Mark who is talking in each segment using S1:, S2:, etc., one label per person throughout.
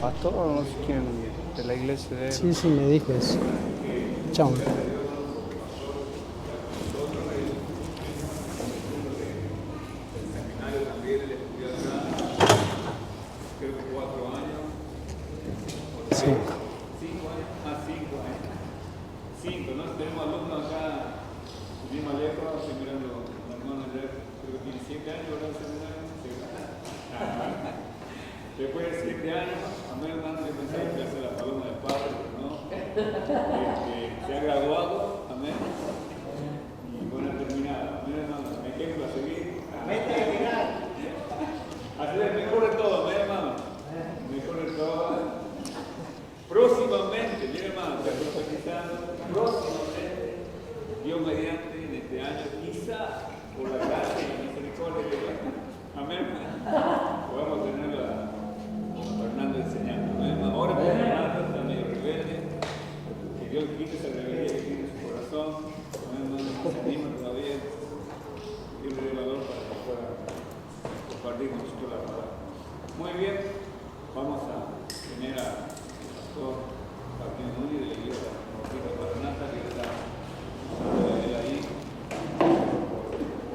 S1: pastor o no sé quién de la iglesia de él.
S2: Sí, sí, me dijo eso. Chao.
S3: Después de 7 años, amén, hermano, yo pensaba que iba a ser la paloma del Padre, pero no. Se ha graduado, amén. Y buena terminada, amén, hermano. Ejemplo a seguir. Amén, terminar. Así es, mejor de todo, amén, hermano. Mejor de todo. Próximamente, mire, hermano, ya profetizando, próximamente, Dios mediante en este año, quizá por la gracia y la misericordia de Dios, amén, podemos tener la Fernando enseñando, ¿no? Ahora por Fernando está medio rebelde, que Dios quite esa rebeldía que tiene en su corazón, no se anima todavía, Dios le dé valor para que pueda compartir con nosotros la palabra. Muy bien, vamos a tener al pastor Martín Núñez de la iglesia Bautista Maranata, que está él ahí,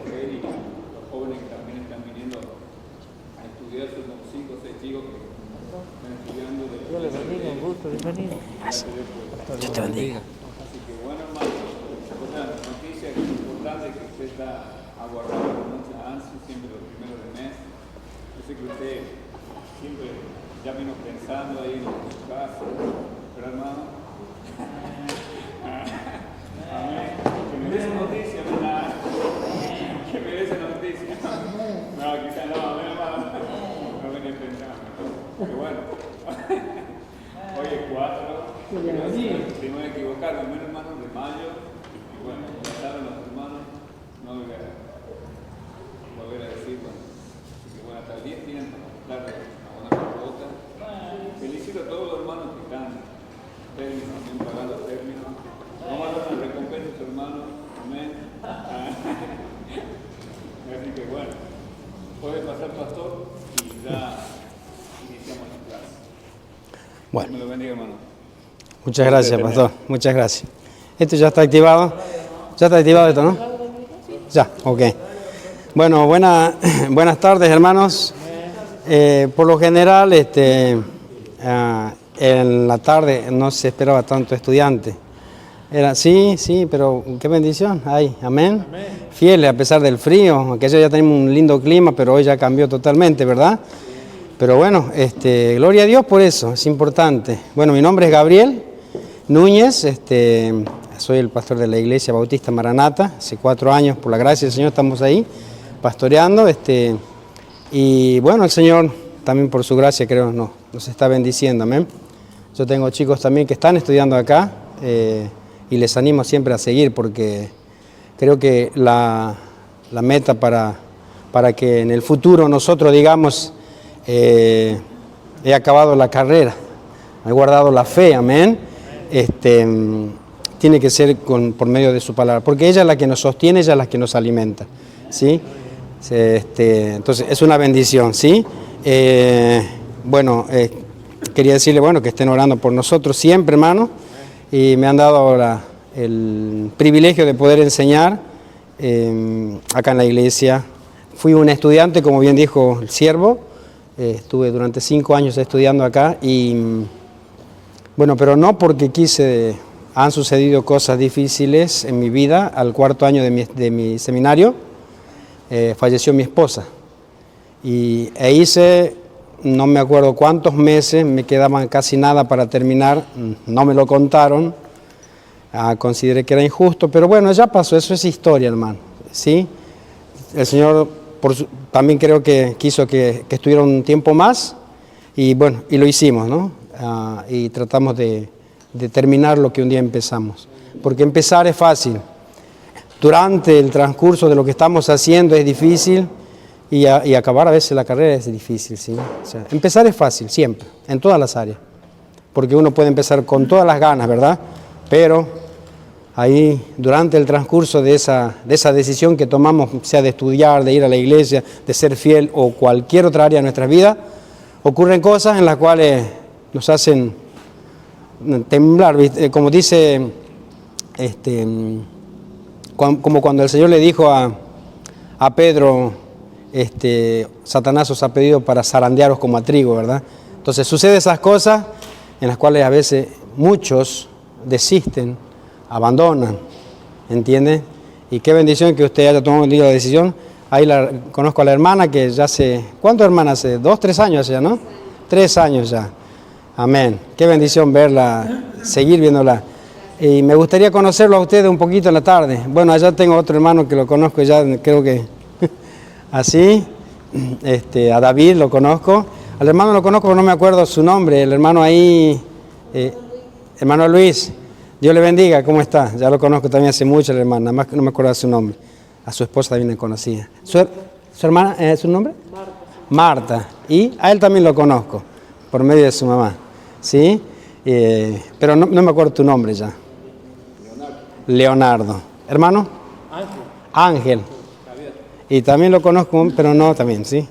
S3: por él y los jóvenes que también están viniendo a estudiar, son 5 o 6 chicos que
S1: Dios le bendiga, un gusto, bienvenido.
S2: Dios te bendiga.
S3: Así que bueno, hermano, una noticia importante que usted está aguardando con mucha ansia siempre los primeros del mes. Yo sé que usted siempre ya vino pensando ahí en su casa, pero hermano, amén, que me dé esa noticia, ¿verdad? Que me dé esa noticia. No, quizás no, amén, hermano, no venía pensando. Pero bueno, hoy es 4, si no me equivocar, el primer hermano de mayo, y bueno, ya saben los hermanos, no voy a volver a decir, bueno, así que bueno, hasta el 10 tienen para darle a una pelota. Felicito a todos los hermanos que están términos, bien pagados términos. Vamos a dar una recompensa a sus hermanos, amén. Así que bueno, puede pasar pastor y ya iniciamos la clase.
S2: Bueno.
S3: Me lo bendiga, hermano.
S2: Muchas gracias, pastor. Muchas gracias. Esto ya está activado. ¿Ya está activado esto, no? Ya, ok. Bueno, buenas tardes, hermanos. Por lo general, en la tarde no se esperaba tanto estudiante. Sí, pero qué bendición. Ay, amén. Fieles a pesar del frío, aunque ya tenemos un lindo clima, pero hoy ya cambió totalmente, ¿verdad? Pero bueno, gloria a Dios por eso, es importante. Bueno, mi nombre es Gabriel Núñez, soy el pastor de la iglesia Bautista Maranata. Hace 4 años, por la gracia del Señor, estamos ahí pastoreando. Y bueno, el Señor también por su gracia creo nos está bendiciendo, amén. Yo tengo chicos también que están estudiando acá y les animo siempre a seguir porque creo que la meta para que en el futuro nosotros digamos he acabado la carrera, he guardado la fe, amén. Tiene que ser por medio de su palabra, porque ella es la que nos sostiene, ella es la que nos alimenta, ¿sí? Entonces es una bendición, ¿sí? Quería decirle, que estén orando por nosotros siempre, hermano, y me han dado ahora el privilegio de poder enseñar acá en la iglesia. Fui un estudiante, como bien dijo el siervo, estuve durante 5 años estudiando acá y pero no porque han sucedido cosas difíciles en mi vida. Al 4.º año de mi seminario falleció mi esposa e hice, no me acuerdo cuántos meses, me quedaban casi nada para terminar, no me lo contaron, consideré que era injusto, pero bueno, ya pasó, eso es historia, hermano, ¿sí? El Señor también creo que quiso que estuviera un tiempo más y lo hicimos, ¿no? Y tratamos de terminar lo que un día empezamos, porque empezar es fácil, durante el transcurso de lo que estamos haciendo es difícil y acabar a veces la carrera es difícil, ¿sí? O sea, empezar es fácil, siempre, en todas las áreas, porque uno puede empezar con todas las ganas, ¿verdad? Pero ahí, durante el transcurso de esa decisión que tomamos, sea de estudiar, de ir a la iglesia, de ser fiel o cualquier otra área de nuestra vida, ocurren cosas en las cuales nos hacen temblar, ¿viste? Como dice, como cuando el Señor le dijo a Pedro, Satanás os ha pedido para zarandearos como a trigo, ¿verdad? Entonces sucede esas cosas en las cuales a veces muchos desisten, abandonan, ¿entiende? Y qué bendición que usted haya tomado la decisión. Ahí conozco a la hermana que ya hace, ¿cuánto hermana hace? 2, 3 años ya, ¿no? 3 años ya. Amén. Qué bendición verla, seguir viéndola. Y me gustaría conocerlo a ustedes un poquito en la tarde. Bueno, allá tengo otro hermano que lo conozco ya, creo que así. A David lo conozco. Al hermano lo conozco, pero no me acuerdo su nombre. El hermano ahí, hermano Luis. Dios le bendiga, ¿cómo está? Ya lo conozco también hace mucho el hermano, nada más que no me acuerdo de su nombre. A su esposa también le conocía. ¿Su hermana, su nombre? Marta. Y a él también lo conozco, por medio de su mamá. ¿Sí? Pero no me acuerdo tu nombre ya. Leonardo. ¿Hermano? Ángel. Y también lo conozco, pero no también, ¿sí?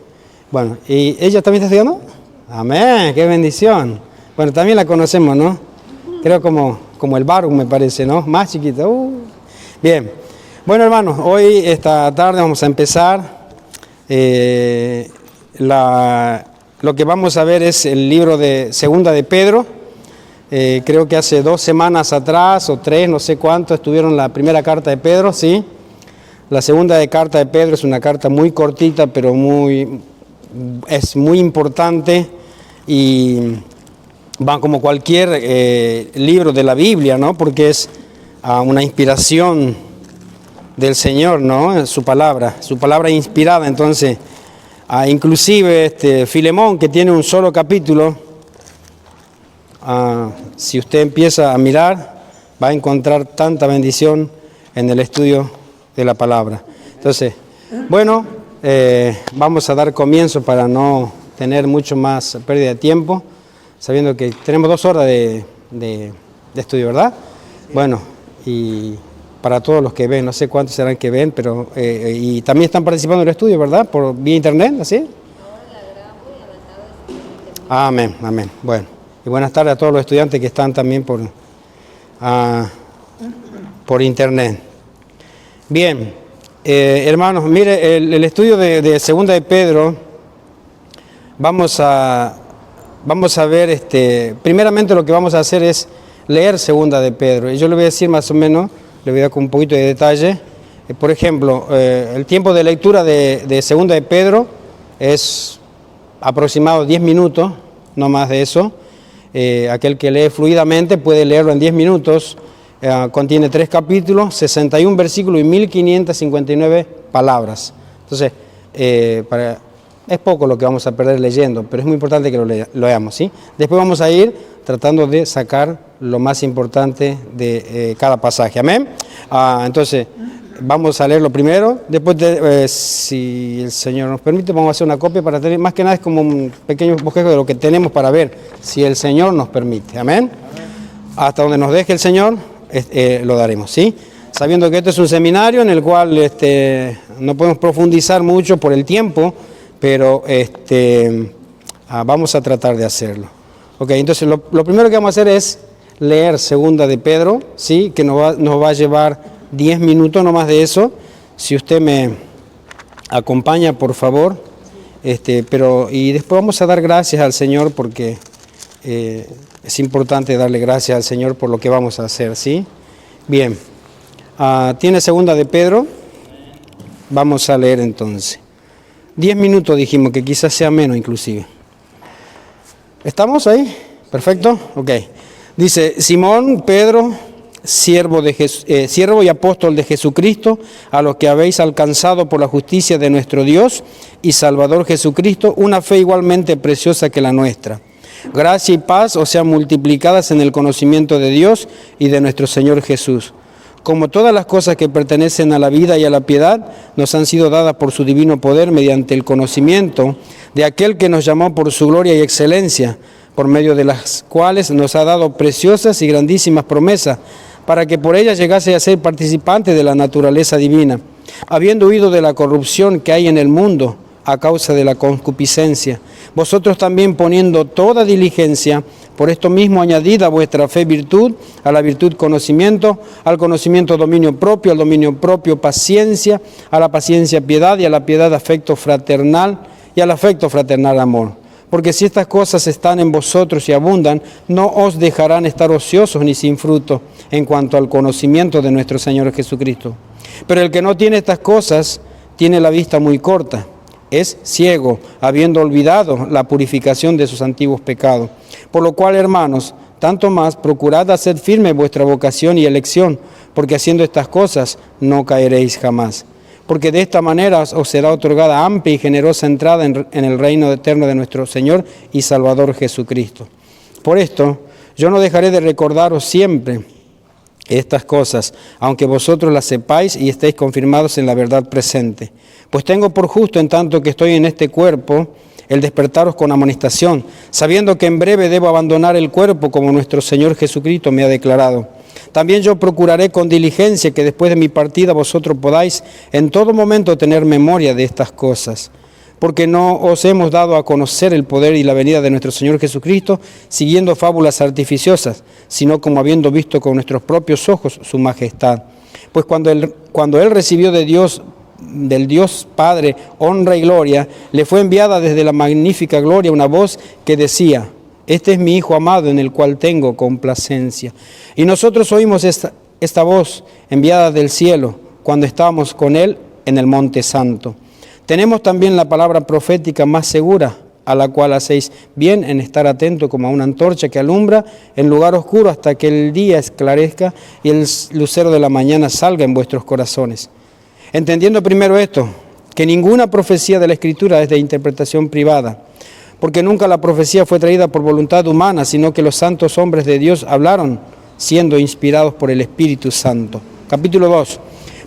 S2: Bueno, ¿y ella también está estudiando? Amén, qué bendición. Bueno, también la conocemos, ¿no? Creo como el Baruch, me parece, ¿no? Más chiquita. Bien. Bueno, hermanos, hoy, esta tarde, vamos a empezar. Lo que vamos a ver es el libro de Segunda de Pedro. Creo que hace 2 semanas atrás, o 3, no sé cuánto, estuvieron la primera carta de Pedro, ¿sí? La segunda carta de Pedro es una carta muy cortita, pero es muy importante y va como cualquier libro de la Biblia, ¿no? Porque es una inspiración del Señor, ¿no? Su palabra inspirada. Entonces, inclusive Filemón, que tiene un solo capítulo, si usted empieza a mirar, va a encontrar tanta bendición en el estudio de la palabra. Entonces, bueno, vamos a dar comienzo para no tener mucho más pérdida de tiempo, sabiendo que tenemos 2 horas de estudio, ¿verdad? Bueno, y para todos los que ven, no sé cuántos serán que ven, pero y también están participando en el estudio, ¿verdad? Por vía internet, ¿así? Amén, amén. Bueno, y buenas tardes a todos los estudiantes que están también por internet. Bien, hermanos, mire, el estudio de Segunda de Pedro, vamos a ver, primeramente lo que vamos a hacer es leer Segunda de Pedro. Y yo le voy a decir más o menos, le voy a dar con un poquito de detalle. Por ejemplo, el tiempo de lectura de Segunda de Pedro es aproximado 10 minutos, no más de eso. Aquel que lee fluidamente puede leerlo en 10 minutos. Contiene 3 capítulos, 61 versículos y 1559 palabras. Entonces, es poco lo que vamos a perder leyendo, pero es muy importante que lo leamos, ¿sí? Después vamos a ir tratando de sacar lo más importante de cada pasaje. Amén. Entonces, vamos a leerlo primero. Después, si el Señor nos permite, vamos a hacer una copia para tener, más que nada es como un pequeño bosquejo de lo que tenemos para ver, si el Señor nos permite. Amén. Hasta donde nos deje el Señor, lo daremos, ¿sí? Sabiendo que esto es un seminario en el cual no podemos profundizar mucho por el tiempo, pero vamos a tratar de hacerlo. Ok, entonces lo primero que vamos a hacer es leer Segunda de Pedro, ¿sí? Que nos va a llevar 10 minutos, no más de eso. Si usted me acompaña, por favor. Y después vamos a dar gracias al Señor porque es importante darle gracias al Señor por lo que vamos a hacer, ¿sí? Bien, ¿tiene Segunda de Pedro? Vamos a leer entonces. 10 minutos dijimos, que quizás sea menos inclusive. ¿Estamos ahí? ¿Perfecto? Ok. Dice, Simón, Pedro, siervo y apóstol de Jesucristo, a los que habéis alcanzado por la justicia de nuestro Dios y Salvador Jesucristo, una fe igualmente preciosa que la nuestra. Gracia y paz os sean multiplicadas en el conocimiento de Dios y de nuestro Señor Jesús. Como todas las cosas que pertenecen a la vida y a la piedad, nos han sido dadas por su divino poder mediante el conocimiento de aquel que nos llamó por su gloria y excelencia, por medio de las cuales nos ha dado preciosas y grandísimas promesas, para que por ellas llegase a ser participante de la naturaleza divina, habiendo huido de la corrupción que hay en el mundo a causa de la concupiscencia. Vosotros también poniendo toda diligencia, por esto mismo añadid a vuestra fe virtud, a la virtud conocimiento, al conocimiento dominio propio, al dominio propio paciencia, a la paciencia piedad y a la piedad afecto fraternal y al afecto fraternal amor. Porque si estas cosas están en vosotros y abundan, no os dejarán estar ociosos ni sin fruto en cuanto al conocimiento de nuestro Señor Jesucristo. Pero el que no tiene estas cosas tiene la vista muy corta, es ciego, habiendo olvidado la purificación de sus antiguos pecados. Por lo cual, hermanos, tanto más procurad hacer firme vuestra vocación y elección, porque haciendo estas cosas no caeréis jamás. Porque de esta manera os será otorgada amplia y generosa entrada en el reino eterno de nuestro Señor y Salvador Jesucristo. Por esto, yo no dejaré de recordaros siempre estas cosas, aunque vosotros las sepáis y estéis confirmados en la verdad presente. Pues tengo por justo, en tanto que estoy en este cuerpo, el despertaros con amonestación, sabiendo que en breve debo abandonar el cuerpo, como nuestro Señor Jesucristo me ha declarado. También yo procuraré con diligencia que después de mi partida vosotros podáis en todo momento tener memoria de estas cosas, porque no os hemos dado a conocer el poder y la venida de nuestro Señor Jesucristo siguiendo fábulas artificiosas, sino como habiendo visto con nuestros propios ojos su majestad. Pues cuando él recibió del Dios Padre honra y gloria, le fue enviada desde la magnífica gloria una voz que decía: este es mi Hijo amado en el cual tengo complacencia. Y nosotros oímos esta voz enviada del cielo cuando estábamos con Él en el Monte Santo. Tenemos también la palabra profética más segura, a la cual hacéis bien en estar atento como a una antorcha que alumbra en lugar oscuro hasta que el día esclarezca y el lucero de la mañana salga en vuestros corazones. Entendiendo primero esto, que ninguna profecía de la Escritura es de interpretación privada, porque nunca la profecía fue traída por voluntad humana, sino que los santos hombres de Dios hablaron, siendo inspirados por el Espíritu Santo. Capítulo 2.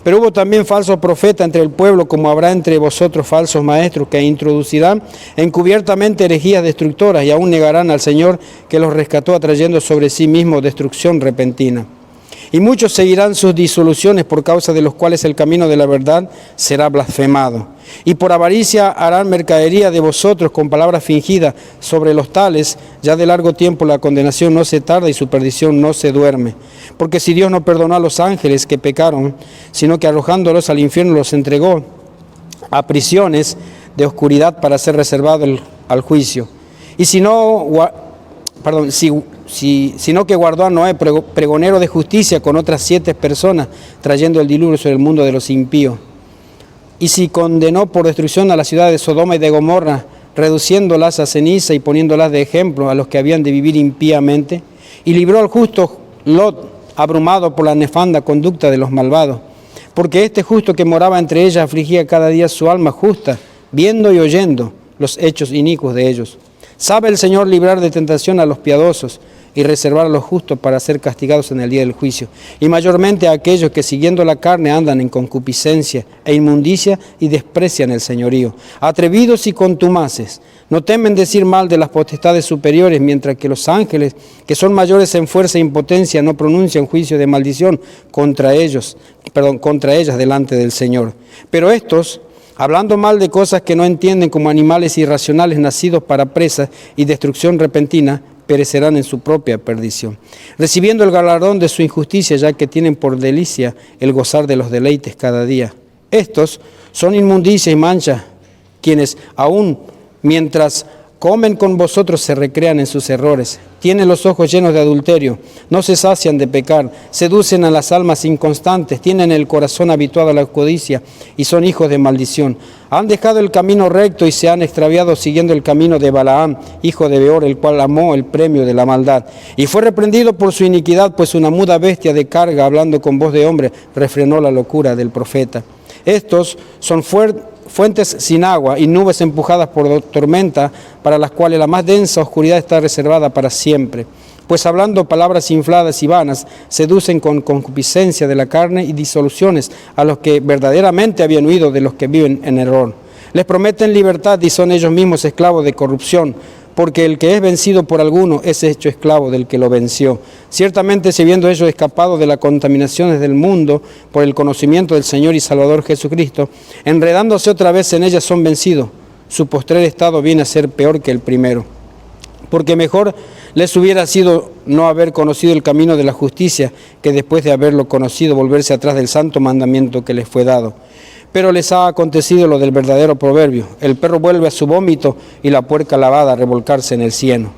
S2: Pero hubo también falsos profetas entre el pueblo, como habrá entre vosotros falsos maestros, que introducirán encubiertamente herejías destructoras, y aún negarán al Señor que los rescató, atrayendo sobre sí mismo destrucción repentina. Y muchos seguirán sus disoluciones, por causa de los cuales el camino de la verdad será blasfemado. Y por avaricia harán mercadería de vosotros con palabras fingidas. Sobre los tales, ya de largo tiempo la condenación no se tarda y su perdición no se duerme. Porque si Dios no perdonó a los ángeles que pecaron, sino que arrojándolos al infierno los entregó a prisiones de oscuridad para ser reservado al juicio. Y sino que guardó a Noé, pregonero de justicia, con otras 7 personas, trayendo el diluvio sobre el mundo de los impíos. Y si condenó por destrucción a la ciudad de Sodoma y de Gomorra, reduciéndolas a ceniza y poniéndolas de ejemplo a los que habían de vivir impíamente, y libró al justo Lot, abrumado por la nefanda conducta de los malvados, porque este justo que moraba entre ellas afligía cada día su alma justa, viendo y oyendo los hechos inicuos de ellos. Sabe el Señor librar de tentación a los piadosos y reservar a los justos para ser castigados en el día del juicio, y mayormente a aquellos que siguiendo la carne andan en concupiscencia e inmundicia y desprecian el señorío. Atrevidos y contumaces, no temen decir mal de las potestades superiores, mientras que los ángeles, que son mayores en fuerza e impotencia, no pronuncian juicio de maldición contra ellas delante del Señor. Pero estos, hablando mal de cosas que no entienden, como animales irracionales nacidos para presa y destrucción repentina, perecerán en su propia perdición, recibiendo el galardón de su injusticia, ya que tienen por delicia el gozar de los deleites cada día. Estos son inmundicia y mancha, quienes aún mientras comen con vosotros se recrean en sus errores, tienen los ojos llenos de adulterio, no se sacian de pecar, seducen a las almas inconstantes, tienen el corazón habituado a la codicia y son hijos de maldición. Han dejado el camino recto y se han extraviado siguiendo el camino de Balaam, hijo de Beor, el cual amó el premio de la maldad. Y fue reprendido por su iniquidad, pues una muda bestia de carga, hablando con voz de hombre, refrenó la locura del profeta. Estos son fuentes sin agua y nubes empujadas por tormenta, para las cuales la más densa oscuridad está reservada para siempre. Pues hablando palabras infladas y vanas, seducen con concupiscencia de la carne y disoluciones a los que verdaderamente habían huido de los que viven en error. Les prometen libertad y son ellos mismos esclavos de corrupción, porque el que es vencido por alguno es hecho esclavo del que lo venció. Ciertamente, si habiendo ellos escapado de las contaminaciones del mundo por el conocimiento del Señor y Salvador Jesucristo, enredándose otra vez en ellas son vencidos, su postrer estado viene a ser peor que el primero. Porque mejor les hubiera sido no haber conocido el camino de la justicia, que después de haberlo conocido volverse atrás del santo mandamiento que les fue dado. Pero les ha acontecido lo del verdadero proverbio: el perro vuelve a su vómito y la puerca lavada a revolcarse en el cieno.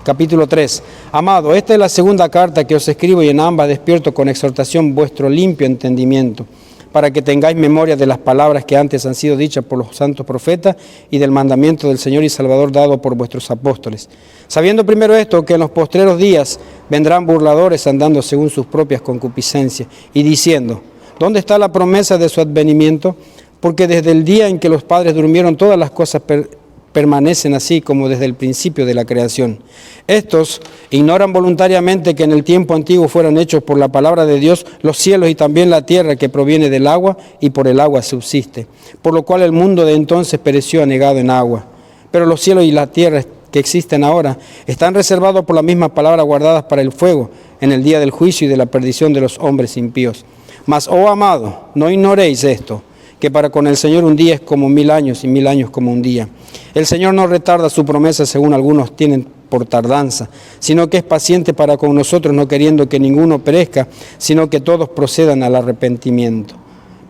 S2: Capítulo 3. Amado, esta es la segunda carta que os escribo, y en ambas despierto con exhortación vuestro limpio entendimiento, para que tengáis memoria de las palabras que antes han sido dichas por los santos profetas y del mandamiento del Señor y Salvador dado por vuestros apóstoles. Sabiendo primero esto, que en los postreros días vendrán burladores andando según sus propias concupiscencias y diciendo: ¿dónde está la promesa de su advenimiento? Porque desde el día en que los padres durmieron todas las cosas permanecen así como desde el principio de la creación. Estos ignoran voluntariamente que en el tiempo antiguo fueron hechos por la palabra de Dios los cielos y también la tierra, que proviene del agua y por el agua subsiste, por lo cual el mundo de entonces pereció anegado en agua. Pero los cielos y la tierra que existen ahora están reservados por la misma palabra, guardadas para el fuego en el día del juicio y de la perdición de los hombres impíos. Mas, oh amado, no ignoréis esto, que para con el Señor un día es como 1000 años y 1000 años como un día. El Señor no retarda su promesa, según algunos tienen por tardanza, sino que es paciente para con nosotros, no queriendo que ninguno perezca, sino que todos procedan al arrepentimiento.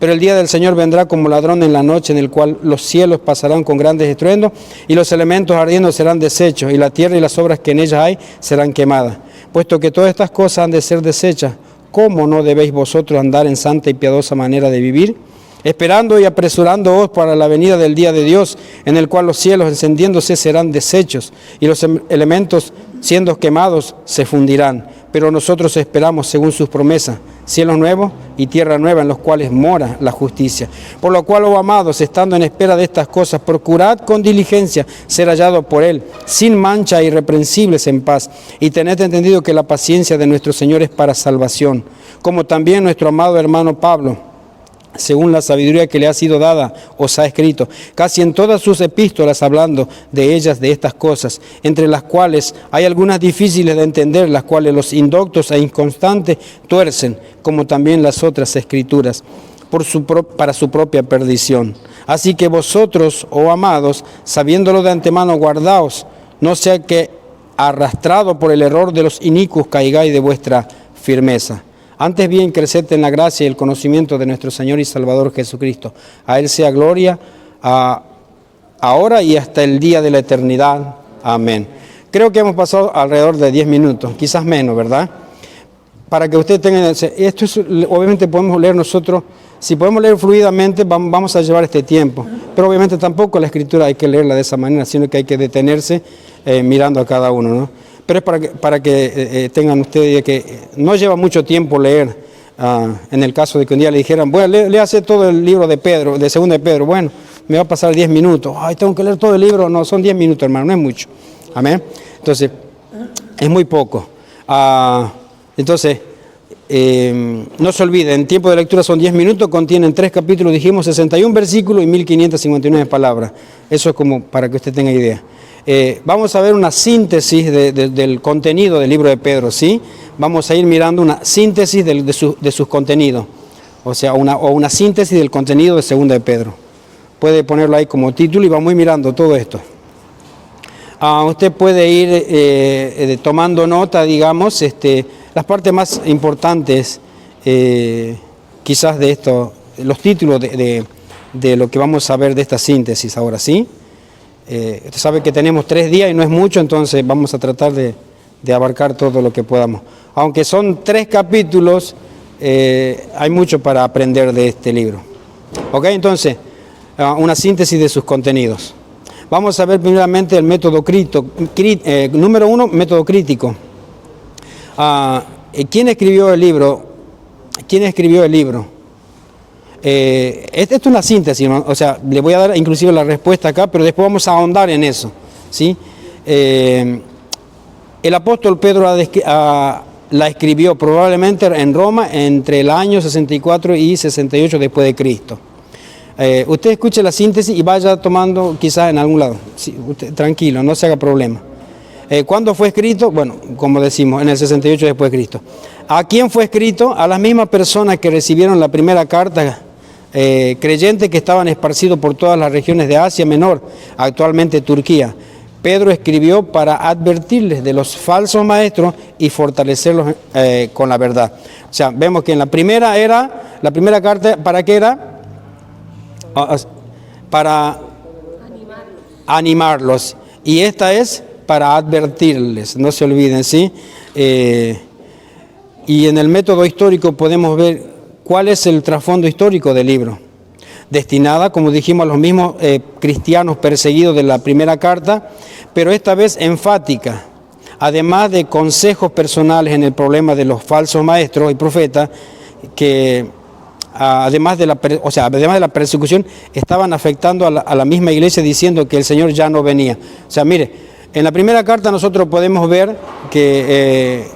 S2: Pero el día del Señor vendrá como ladrón en la noche, en el cual los cielos pasarán con grandes estruendos, y los elementos ardiendo serán deshechos, y la tierra y las obras que en ella hay serán quemadas. Puesto que todas estas cosas han de ser deshechas, ¿cómo no debéis vosotros andar en santa y piadosa manera de vivir? Esperando y apresurándoos para la venida del día de Dios, en el cual los cielos encendiéndose serán deshechos, y los elementos siendo quemados se fundirán. Pero nosotros esperamos, según sus promesas, cielos nuevos y tierra nueva, en los cuales mora la justicia. Por lo cual, oh amados, estando en espera de estas cosas, procurad con diligencia ser hallados por Él, sin mancha e irreprensibles en paz, y tened entendido que la paciencia de nuestro Señor es para salvación, como también nuestro amado hermano Pablo, según la sabiduría que le ha sido dada, os ha escrito, casi en todas sus epístolas, hablando de ellas, de estas cosas, entre las cuales hay algunas difíciles de entender, las cuales los indoctos e inconstantes tuercen, como también las otras escrituras, para su propia perdición. Así que vosotros, oh amados, sabiéndolo de antemano, guardaos, no sea que, arrastrado por el error de los inicuos, caigáis de vuestra firmeza. Antes bien, creced en la gracia y el conocimiento de nuestro Señor y Salvador Jesucristo. A Él sea gloria ahora y hasta el día de la eternidad. Amén. Creo que hemos pasado alrededor de 10 minutos, quizás menos, ¿verdad? Para que ustedes tengan... Esto es, obviamente podemos leer nosotros, si podemos leer fluidamente, vamos a llevar este tiempo. Pero obviamente tampoco la Escritura hay que leerla de esa manera, sino que hay que detenerse mirando a cada uno, ¿no? Pero es para que tengan ustedes que no lleva mucho tiempo leer. En el caso de que un día le dijeran, bueno, léase todo el libro de Pedro, de Segunda de Pedro. Bueno, me va a pasar 10 minutos. Ay, tengo que leer todo el libro. No, son 10 minutos, hermano, no es mucho. Amén. Entonces, es muy poco. Entonces, no se olviden, en tiempo de lectura son 10 minutos, contienen 3 capítulos, dijimos 61 versículos y 1559 palabras. Eso es como para que usted tenga idea. Vamos a ver una síntesis del contenido del libro de Pedro, ¿sí? Vamos a ir mirando una síntesis de sus contenidos, o sea, una síntesis del contenido de Segunda de Pedro. Puede ponerlo ahí como título y vamos a ir mirando todo esto. Usted puede ir tomando nota, digamos, las partes más importantes, quizás de esto, los títulos de lo que vamos a ver de esta síntesis ahora, ¿sí? Usted sabe que tenemos 3 días y no es mucho, entonces vamos a tratar de abarcar todo lo que podamos. Aunque son 3 capítulos, hay mucho para aprender de este libro. ¿Ok? Entonces, una síntesis de sus contenidos. Vamos a ver primeramente el método crítico. Número 1, método crítico. ¿Quién escribió el libro? Esta es una síntesis, ¿no? O sea, le voy a dar inclusive la respuesta acá, pero después vamos a ahondar en eso, ¿sí? El apóstol Pedro la escribió probablemente en Roma entre el año 64 y 68 después de Cristo. Usted escuche la síntesis y vaya tomando quizás en algún lado. Sí, usted, tranquilo, no se haga problema. ¿Cuándo fue escrito? Bueno, como decimos, en el 68 después de Cristo. ¿A quién fue escrito? A las mismas personas que recibieron la primera carta creyentes que estaban esparcidos por todas las regiones de Asia Menor, actualmente Turquía. Pedro escribió para advertirles de los falsos maestros y fortalecerlos con la verdad. O sea, vemos que en la primera carta, ¿para qué era? Para animarlos. Y esta es para advertirles, no se olviden, ¿sí? Y en el método histórico podemos ver cuál es el trasfondo histórico del libro. Destinada, como dijimos, a los mismos cristianos perseguidos de la primera carta, pero esta vez enfática, además de consejos personales en el problema de los falsos maestros y profetas, que además de la persecución, estaban afectando a la misma iglesia, diciendo que el Señor ya no venía. O sea, mire, en la primera carta nosotros podemos ver que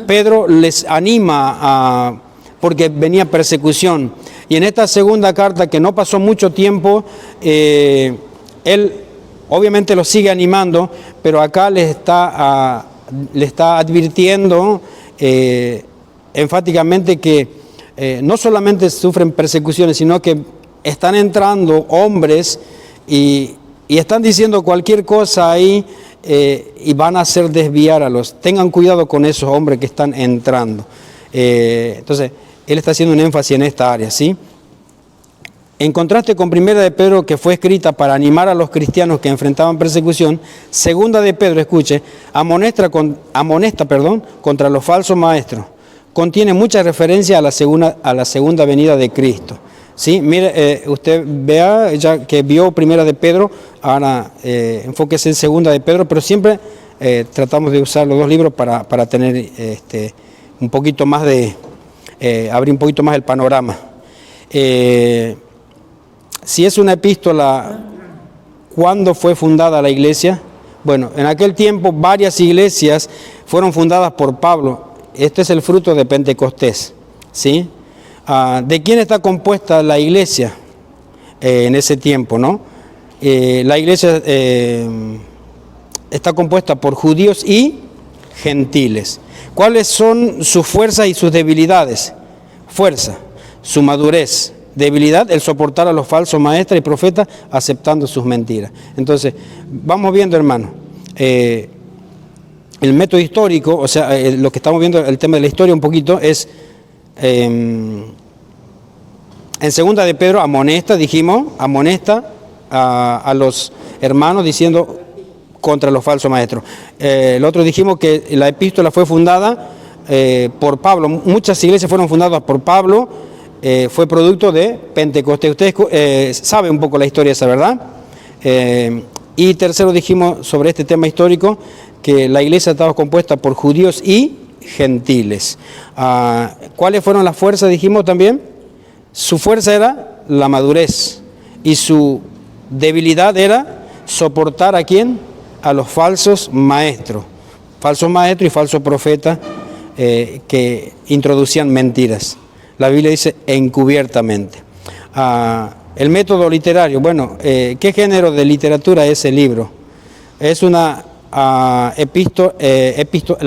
S2: Pedro les anima porque venía persecución. Y en esta segunda carta, que no pasó mucho tiempo, él obviamente los sigue animando, pero acá le está advirtiendo enfáticamente que no solamente sufren persecuciones, sino que están entrando hombres y están diciendo cualquier cosa ahí y van a hacer desviar a los. Tengan cuidado con esos hombres que están entrando. Entonces, él está haciendo un énfasis en esta área, ¿sí? En contraste con Primera de Pedro, que fue escrita para animar a los cristianos que enfrentaban persecución, Segunda de Pedro, escuche, amonesta contra los falsos maestros. Contiene mucha referencia a la segunda venida de Cristo. ¿Sí? Mire, usted vea, ya que vio Primera de Pedro, ahora enfóquese en Segunda de Pedro, pero siempre tratamos de usar los dos libros para tener un poquito más abrir un poquito más el panorama. Si es una epístola, ¿cuándo fue fundada la iglesia? Bueno, en aquel tiempo varias iglesias fueron fundadas por Pablo. Este es el fruto de Pentecostés, ¿sí? ¿De quién está compuesta la iglesia en ese tiempo, no? La iglesia está compuesta por judíos y gentiles. ¿Cuáles son sus fuerzas y sus debilidades? Fuerza, su madurez. Debilidad, el soportar a los falsos maestros y profetas aceptando sus mentiras. Entonces, vamos viendo, hermano, el método histórico, o sea, lo que estamos viendo, el tema de la historia un poquito, es en Segunda de Pedro amonesta a los hermanos diciendo contra los falsos maestros. El otro dijimos que la epístola fue fundada por Pablo. Muchas iglesias fueron fundadas por Pablo. Fue producto de Pentecostés. Ustedes saben un poco la historia esa, ¿verdad? Y tercero dijimos sobre este tema histórico que la iglesia estaba compuesta por judíos y gentiles. ¿Cuáles fueron las fuerzas? Dijimos también. Su fuerza era la madurez y su debilidad era soportar ¿a quién? A los falsos maestros y falsos profetas que introducían mentiras. La Biblia dice encubiertamente. El método literario, bueno, ¿qué género de literatura es el libro? Es una la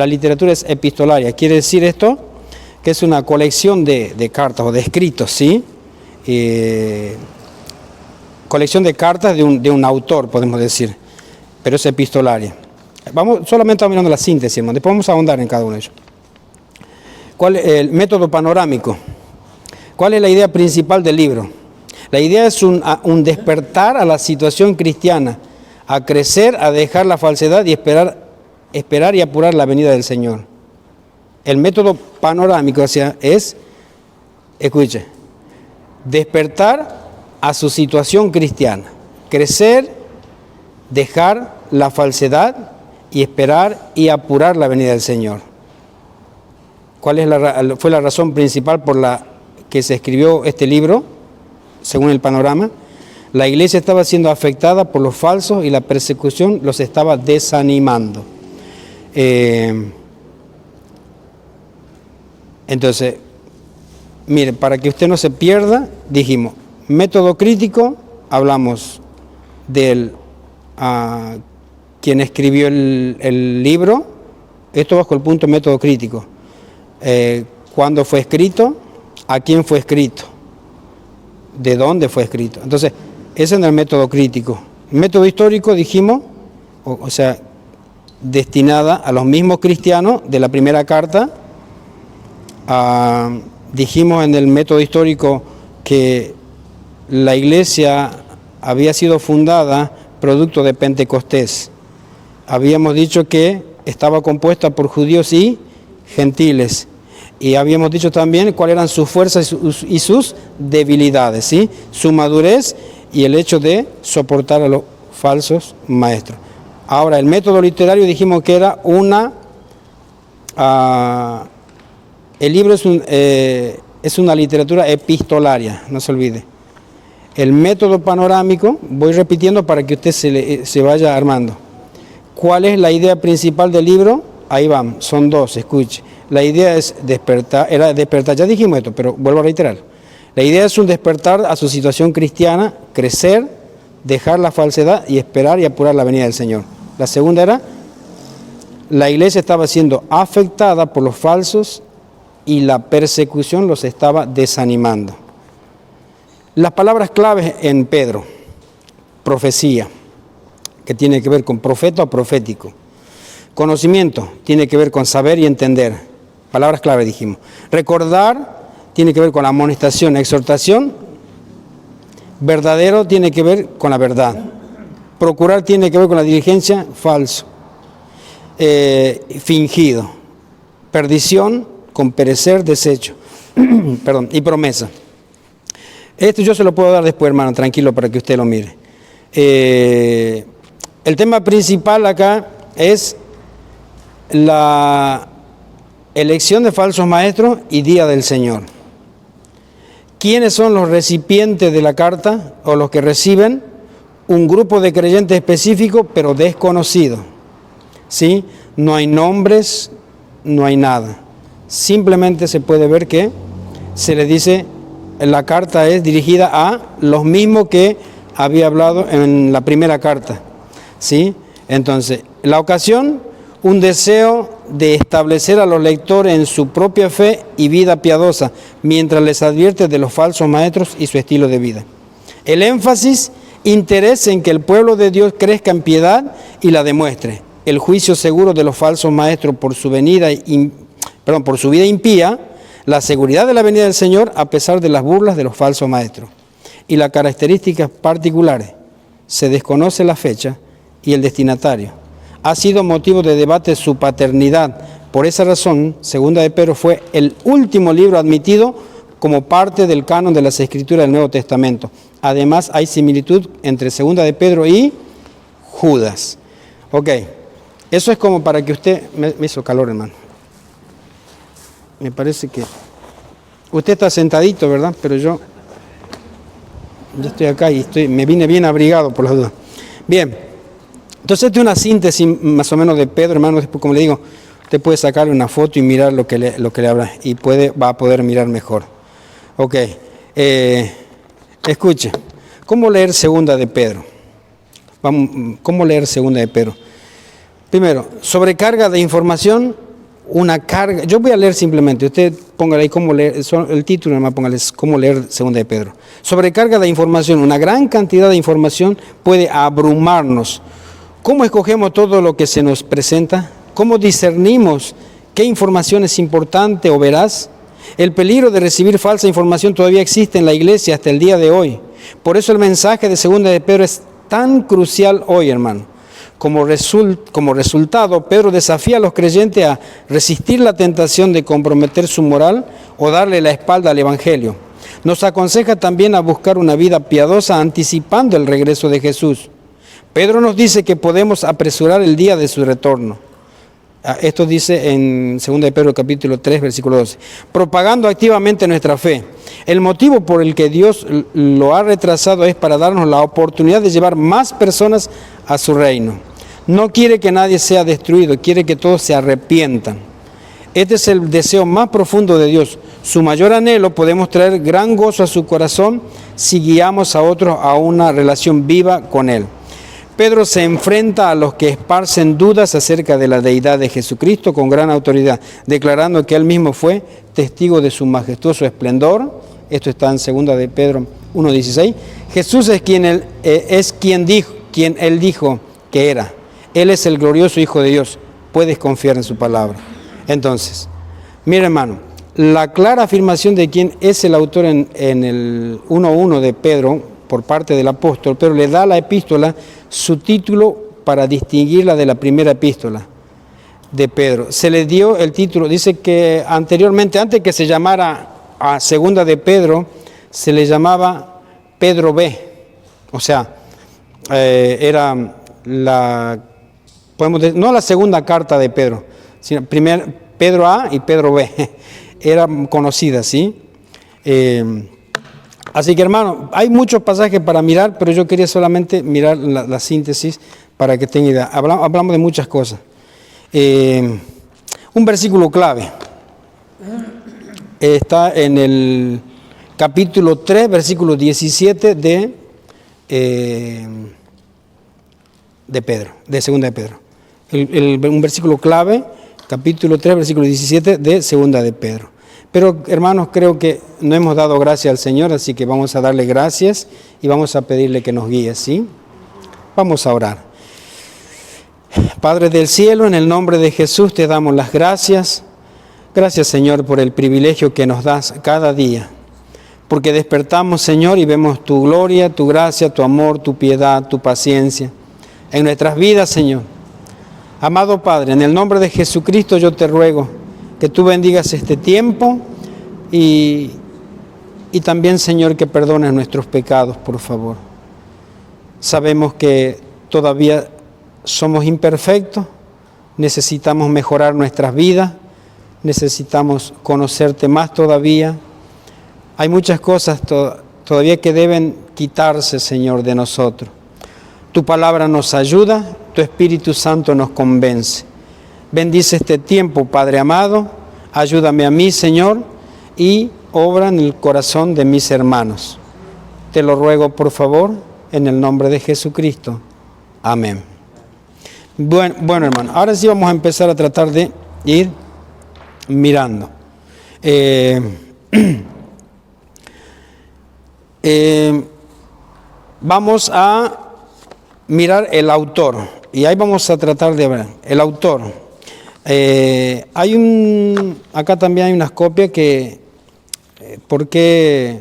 S2: literatura es epistolaria. Quiere decir esto que es una colección de cartas o de escritos, ¿sí? Colección de cartas de un autor, podemos decir, pero es epistolaria. Solamente estamos mirando la síntesis, hermano. Después vamos a ahondar en cada uno de ellos. ¿Cuál es el método panorámico? ¿Cuál es la idea principal del libro? La idea es un despertar a la situación cristiana, a crecer, a dejar la falsedad y esperar y apurar la venida del Señor. El método panorámico es, escuche, despertar a su situación cristiana, crecer, dejar la falsedad y esperar y apurar la venida del Señor. ¿Cuál fue la razón principal por la que se escribió este libro? Según el panorama, la iglesia estaba siendo afectada por los falsos y la persecución los estaba desanimando. Entonces, mire, para que usted no se pierda, dijimos, método crítico, hablamos del quien escribió el libro, esto bajo el punto método crítico. ¿Cuándo fue escrito? ¿A quién fue escrito? de dónde fue escrito. Entonces, ese es el método crítico. El método histórico, dijimos, o sea, destinada a los mismos cristianos de la primera carta. Dijimos en el método histórico que la iglesia había sido fundada producto de Pentecostés. Habíamos dicho que estaba compuesta por judíos y gentiles. Y habíamos dicho también cuáles eran sus fuerzas y sus debilidades, ¿sí? Su madurez y el hecho de soportar a los falsos maestros. Ahora, el método literario dijimos que era el libro es una literatura epistolaria, no se olvide. El método panorámico, voy repitiendo para que usted se vaya armando. ¿Cuál es la idea principal del libro? Ahí van, son dos, escuche. La idea es despertar, ya dijimos esto, pero vuelvo a reiterar. La idea es un despertar a su situación cristiana, crecer, dejar la falsedad y esperar y apurar la venida del Señor. La segunda era, la iglesia estaba siendo afectada por los falsos y la persecución los estaba desanimando. Las palabras claves en Pedro: profecía, que tiene que ver con profeta o profético. Conocimiento, tiene que ver con saber y entender. Palabras clave dijimos. Recordar, tiene que ver con la amonestación, exhortación. Verdadero, tiene que ver con la verdad. Procurar, tiene que ver con la diligencia, falso. Fingido. Perdición, con perecer, desecho. Perdón, y promesa. Esto yo se lo puedo dar después, hermano, tranquilo, para que usted lo mire. El tema principal acá es la elección de falsos maestros y día del Señor. ¿Quiénes son los recipientes de la carta o los que reciben? Un grupo de creyentes específico, pero desconocido. ¿Sí? No hay nombres, no hay nada. Simplemente se puede ver que se le dice, la carta es dirigida a los mismos que había hablado en la primera carta. ¿Sí? Entonces, la ocasión, un deseo de establecer a los lectores en su propia fe y vida piadosa, mientras les advierte de los falsos maestros y su estilo de vida. El énfasis, interés en que el pueblo de Dios crezca en piedad y la demuestre. El juicio seguro de los falsos maestros por su vida impía, la seguridad de la venida del Señor a pesar de las burlas de los falsos maestros. Y las características particulares, se desconoce la fecha y el destinatario. Ha sido motivo de debate su paternidad. Por esa razón, Segunda de Pedro fue el último libro admitido como parte del canon de las Escrituras del Nuevo Testamento. Además, hay similitud entre Segunda de Pedro y Judas. Ok, eso es como para que usted... Me hizo calor, hermano. Me parece que... Usted está sentadito, ¿verdad? Pero yo estoy acá y me vine bien abrigado por las dudas. Bien. Entonces, esta es una síntesis más o menos de Pedro, hermano. Después, como le digo, usted puede sacarle una foto y mirar lo que le habla y va a poder mirar mejor. Ok. Escuche. ¿Cómo leer Segunda de Pedro? ¿Cómo leer Segunda de Pedro? Primero, sobrecarga de información, una carga. Yo voy a leer simplemente. Usted póngale ahí cómo leer, el título, hermano, póngale cómo leer Segunda de Pedro. Sobrecarga de información, una gran cantidad de información puede abrumarnos. ¿Cómo escogemos todo lo que se nos presenta? ¿Cómo discernimos qué información es importante o veraz? El peligro de recibir falsa información todavía existe en la iglesia hasta el día de hoy. Por eso el mensaje de Segunda de Pedro es tan crucial hoy, hermano. Como resultado, Pedro desafía a los creyentes a resistir la tentación de comprometer su moral o darle la espalda al Evangelio. Nos aconseja también a buscar una vida piadosa anticipando el regreso de Jesús. Pedro nos dice que podemos apresurar el día de su retorno. Esto dice en 2 de Pedro capítulo 3, versículo 12. Propagando activamente nuestra fe. El motivo por el que Dios lo ha retrasado es para darnos la oportunidad de llevar más personas a su reino. No quiere que nadie sea destruido, quiere que todos se arrepientan. Este es el deseo más profundo de Dios. Su mayor anhelo, podemos traer gran gozo a su corazón si guiamos a otros a una relación viva con Él. Pedro se enfrenta a los que esparcen dudas acerca de la deidad de Jesucristo con gran autoridad, declarando que Él mismo fue testigo de su majestuoso esplendor Esto está en 2 de Pedro 1:16. Jesús es quien él dijo que era. Él es el glorioso Hijo de Dios. Puedes confiar en su palabra. Entonces, mira hermano, la clara afirmación de quién es el autor en el 1:1 de Pedro, por parte del apóstol, pero le da a la epístola su título para distinguirla de la primera epístola de Pedro. Se le dio el título, dice que anteriormente, antes que se llamara a 2 de Pedro, se le llamaba Pedro B. O sea, era podemos decir, no la segunda carta de Pedro, sino Pedro A y Pedro B. Era conocida, ¿sí? Así que hermano, hay muchos pasajes para mirar, pero yo quería solamente mirar la síntesis para que tengan idea. Hablamos de muchas cosas. Un versículo clave está en el capítulo 3, versículo 17 de Pedro, de 2 de Pedro. Un versículo clave, capítulo 3, versículo 17 de 2 de Pedro. Pero hermanos, creo que no hemos dado gracias al Señor, así que vamos a darle gracias y vamos a pedirle que nos guíe, ¿sí? Vamos a orar. Padre del cielo, en el nombre de Jesús te damos las gracias. Gracias, Señor, por el privilegio que nos das cada día. Porque despertamos, Señor, y vemos tu gloria, tu gracia, tu amor, tu piedad, tu paciencia en nuestras vidas, Señor. Amado Padre, en el nombre de Jesucristo yo te ruego que tú bendigas este tiempo y también, Señor, que perdones nuestros pecados, por favor. Sabemos que todavía somos imperfectos, necesitamos mejorar nuestras vidas, necesitamos conocerte más todavía. Hay muchas cosas todavía que deben quitarse, Señor, de nosotros. Tu palabra nos ayuda, tu Espíritu Santo nos convence. Bendice este tiempo, Padre amado, ayúdame a mí, Señor, y obra en el corazón de mis hermanos. Te lo ruego, por favor, en el nombre de Jesucristo. Amén. Bueno, hermano, ahora sí vamos a empezar a tratar de ir mirando. Vamos a mirar el autor, y ahí vamos a tratar de ver el autor. Acá también hay unas copias que, ¿por qué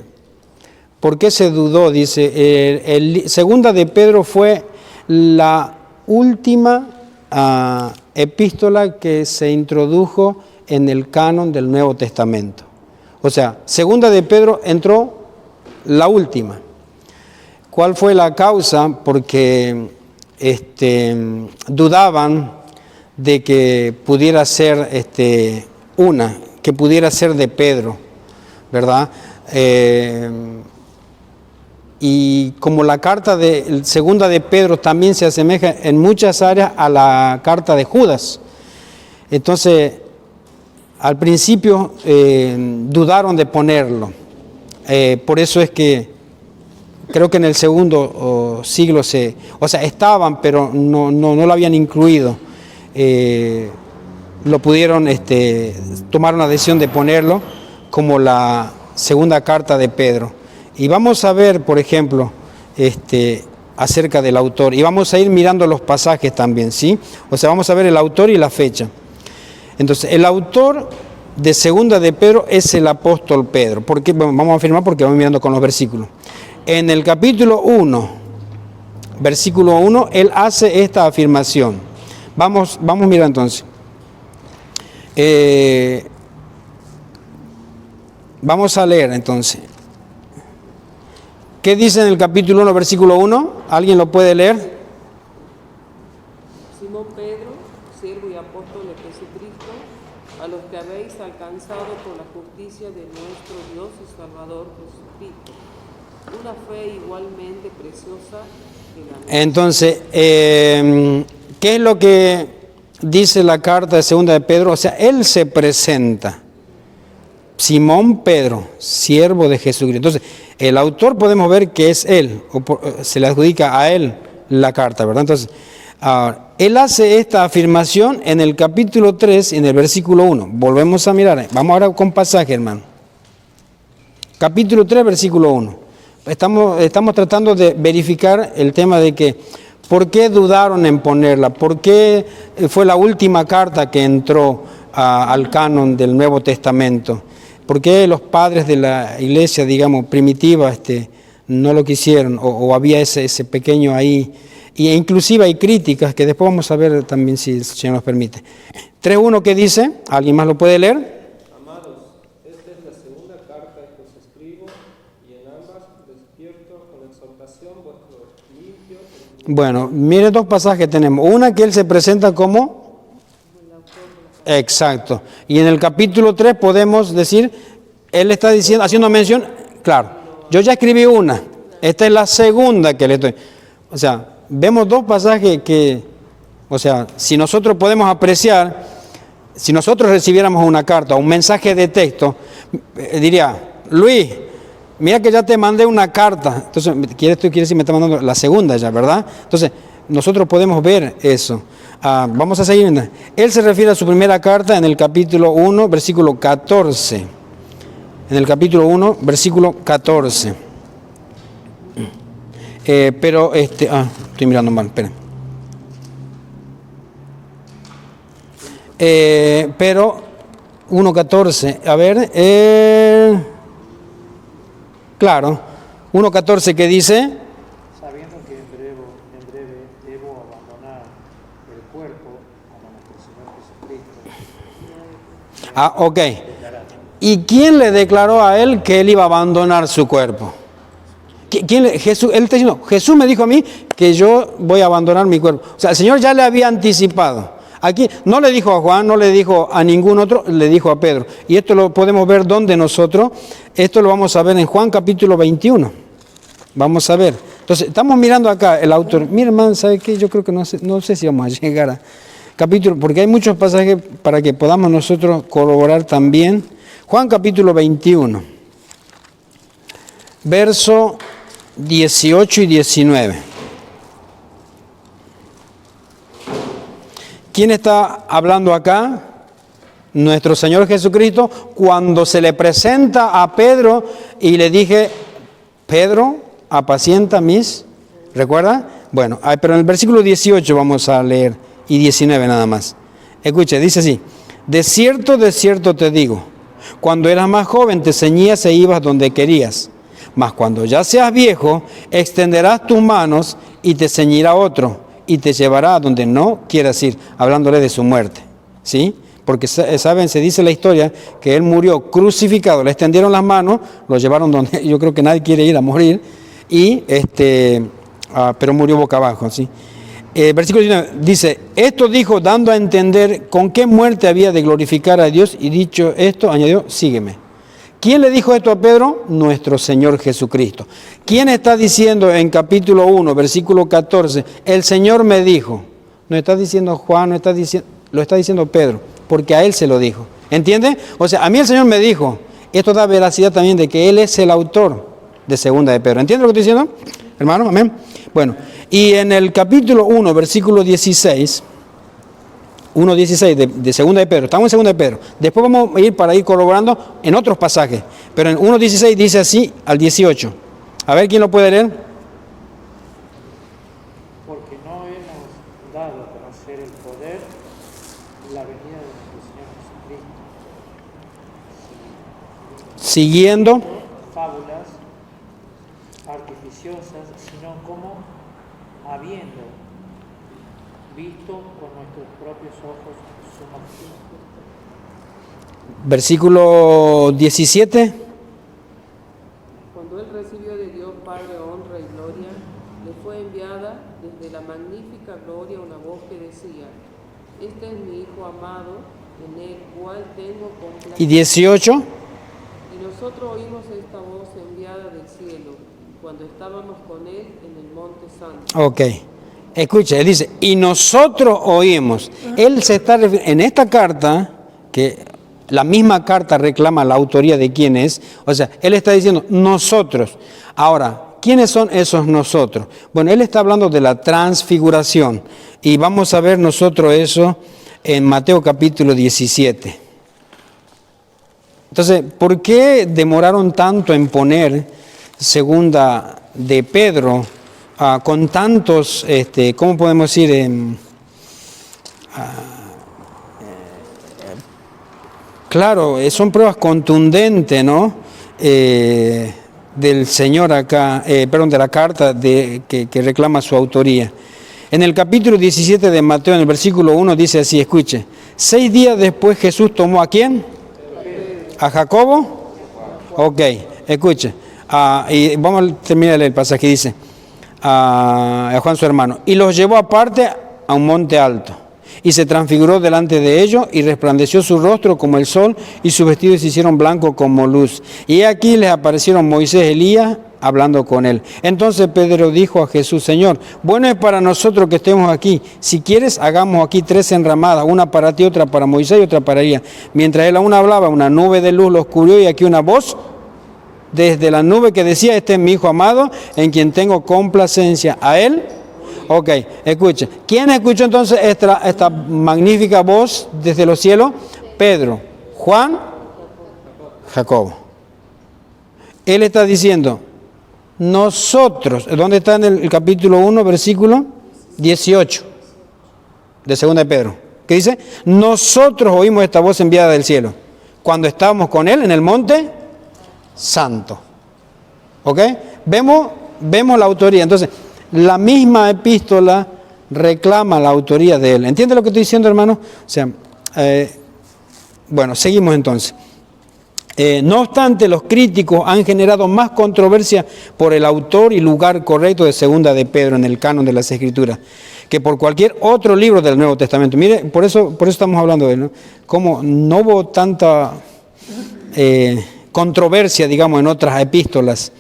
S2: se dudó? Dice, segunda de Pedro fue la última epístola que se introdujo en el canon del Nuevo Testamento. O sea, segunda de Pedro entró la última. ¿Cuál fue la causa? Porque dudaban de que pudiera ser que pudiera ser de Pedro, ¿verdad? Y como la carta de segunda de Pedro también se asemeja en muchas áreas a la carta de Judas, entonces al principio dudaron de ponerlo. Por eso es que creo que en el segundo siglo estaban, pero no lo habían incluido. Lo pudieron tomar una decisión de ponerlo como la segunda carta de Pedro. Y vamos a ver, por ejemplo, acerca del autor. Y vamos a ir mirando los pasajes también, ¿sí? O sea, vamos a ver el autor y la fecha. Entonces, el autor de segunda de Pedro es el apóstol Pedro. ¿Por qué? Bueno, vamos a afirmar porque vamos mirando con los versículos. En el capítulo 1, versículo 1, él hace esta afirmación. Vamos a mirar entonces. Vamos a leer entonces. ¿Qué dice en el capítulo 1, versículo 1? ¿Alguien lo puede leer?
S4: Simón Pedro, siervo y apóstol de Jesucristo, a los que habéis alcanzado por la justicia de nuestro Dios y Salvador Jesucristo, una fe igualmente preciosa que la nuestra. Entonces,
S2: ¿qué es lo que dice la carta de segunda de Pedro? O sea, él se presenta. Simón Pedro, siervo de Jesucristo. Entonces, el autor podemos ver que es él, se le adjudica a él la carta, ¿verdad? Entonces, él hace esta afirmación en el capítulo 3, en el versículo 1. Volvemos a mirar, vamos ahora con pasaje, hermano. capítulo 3, versículo 1. Estamos tratando de verificar el tema de que ¿por qué dudaron en ponerla? ¿Por qué fue la última carta que entró al canon del Nuevo Testamento? ¿Por qué los padres de la iglesia, digamos, primitiva, no lo quisieron? O había ese pequeño ahí. E inclusive hay críticas que después vamos a ver también si el Señor nos permite. 3.1 que dice, ¿alguien más lo puede leer?
S1: Amados, esta es la segunda carta que os escribo, y en ambas despierto con exhortación vuestro limpio.
S2: Bueno, mire dos pasajes tenemos. Una que él se presenta como... Exacto. Y en el capítulo 3 podemos decir, él está diciendo, haciendo mención, claro, yo ya escribí una, esta es la segunda que le estoy... O sea, vemos dos pasajes que, o sea, si nosotros podemos apreciar, si nosotros recibiéramos una carta, un mensaje de texto, diría, Luis, mira que ya te mandé una carta. Entonces, quiere decir, me está mandando la segunda ya, ¿verdad? Entonces, nosotros podemos ver eso. Vamos a seguir. Él se refiere a su primera carta en el capítulo 1, versículo 14. En el capítulo 1, versículo 14. Pero, estoy mirando mal, espera. Pero, 1.14, a ver, claro, 1.14 que dice...
S1: Sabiendo que en breve debo abandonar el cuerpo como nuestro Señor Jesucristo.
S2: ok. ¿Y quién le declaró a él que él iba a abandonar su cuerpo? Jesús, él está diciendo, Jesús me dijo a mí que yo voy a abandonar mi cuerpo. O sea, el Señor ya le había anticipado. Aquí no le dijo a Juan, no le dijo a ningún otro, le dijo a Pedro. Y esto lo podemos ver donde nosotros, esto lo vamos a ver en Juan capítulo 21. Vamos a ver. Entonces, estamos mirando acá el autor. Mira, hermano, ¿sabe qué? Yo creo que no sé si vamos a llegar a capítulo, porque hay muchos pasajes para que podamos nosotros corroborar también. Juan capítulo 21, verso 18 y 19. ¿Quién está hablando acá? Nuestro Señor Jesucristo, cuando se le presenta a Pedro y le dije, Pedro, apacienta mis, ¿recuerda? Bueno, pero en el versículo 18 vamos a leer, y 19 nada más. Escuche, dice así, de cierto te digo, cuando eras más joven te ceñías e ibas donde querías, mas cuando ya seas viejo, extenderás tus manos y te ceñirá otro, y te llevará a donde no quieras ir, hablándole de su muerte, ¿sí? Porque saben, se dice la historia que él murió crucificado, le extendieron las manos, lo llevaron donde yo creo que nadie quiere ir a morir, y pero murió boca abajo, ¿sí? Versículo 19 dice, esto dijo dando a entender con qué muerte había de glorificar a Dios, y dicho esto, añadió, sígueme. ¿Quién le dijo esto a Pedro? Nuestro Señor Jesucristo. ¿Quién está diciendo en capítulo 1, versículo 14? El Señor me dijo. No está diciendo Juan, lo está diciendo Pedro, porque a él se lo dijo. ¿Entiende? O sea, a mí el Señor me dijo. Esto da veracidad también de que Él es el autor de segunda de Pedro. ¿Entiende lo que estoy diciendo? Hermano, amén. Bueno, y en el capítulo 1, versículo 16... 1.16 de segunda de Pedro, estamos en segunda de Pedro, después vamos a ir para ir corroborando en otros pasajes, pero en 1.16 dice así al 18, a ver quién lo puede leer.
S1: Porque no hemos dado a conocer el poder y la venida de nuestro Señor Jesucristo,
S2: Siguiendo
S1: fábulas artificiosas, sino como habiendo visto con nuestros propios ojos su majestad.
S2: versículo 17.
S4: Cuando él recibió de Dios Padre honra y gloria, le fue enviada desde la magnífica gloria una voz que decía, este es mi Hijo amado, en el cual tengo complacencia.
S2: Y 18.
S4: Y nosotros oímos esta voz enviada del cielo, cuando estábamos con él en el monte santo.
S2: Ok. Escucha, él dice, y nosotros oímos. Él se está refiriendo, en esta carta, que la misma carta reclama la autoría de quién es, o sea, él está diciendo, nosotros. Ahora, ¿quiénes son esos nosotros? Bueno, él está hablando de la transfiguración, y vamos a ver nosotros eso en Mateo capítulo 17. Entonces, ¿por qué demoraron tanto en poner segunda de Pedro con tantos, ¿cómo podemos decir? Claro, son pruebas contundentes, ¿no? Del Señor acá, de la carta que reclama su autoría. En el capítulo 17 de Mateo, en el versículo 1, dice así, escuche, 6 días después Jesús tomó ¿a quién? ¿A Jacobo? Ok, escuche. Y vamos a terminar el pasaje, dice, a Juan su hermano, y los llevó aparte a un monte alto, y se transfiguró delante de ellos, y resplandeció su rostro como el sol, y sus vestidos se hicieron blancos como luz. Y aquí les aparecieron Moisés y Elías, hablando con él. Entonces Pedro dijo a Jesús, Señor, bueno es para nosotros que estemos aquí. Si quieres, hagamos aquí 3 enramadas, una para ti, otra para Moisés y otra para Elías. Mientras él aún hablaba, una nube de luz los cubrió y aquí una voz desde la nube que decía, este es mi Hijo amado, en quien tengo complacencia. ¿A él? Ok, escuche. ¿Quién escuchó entonces esta magnífica voz desde los cielos? Pedro, Juan, Jacobo. Él está diciendo, nosotros, ¿dónde está en el capítulo 1, versículo 18 de 2 de Pedro? ¿Qué dice? Nosotros oímos esta voz enviada del cielo cuando estábamos con él en el monte santo. ¿Ok? Vemos la autoría. Entonces, la misma epístola reclama la autoría de él. ¿Entiende lo que estoy diciendo, hermano? O sea, bueno, seguimos entonces. No obstante, los críticos han generado más controversia por el autor y lugar correcto de 2 de Pedro en el canon de las Escrituras que por cualquier otro libro del Nuevo Testamento. Mire, por eso estamos hablando de él, ¿no? Como no hubo tanta controversia, digamos, en otras epístolas.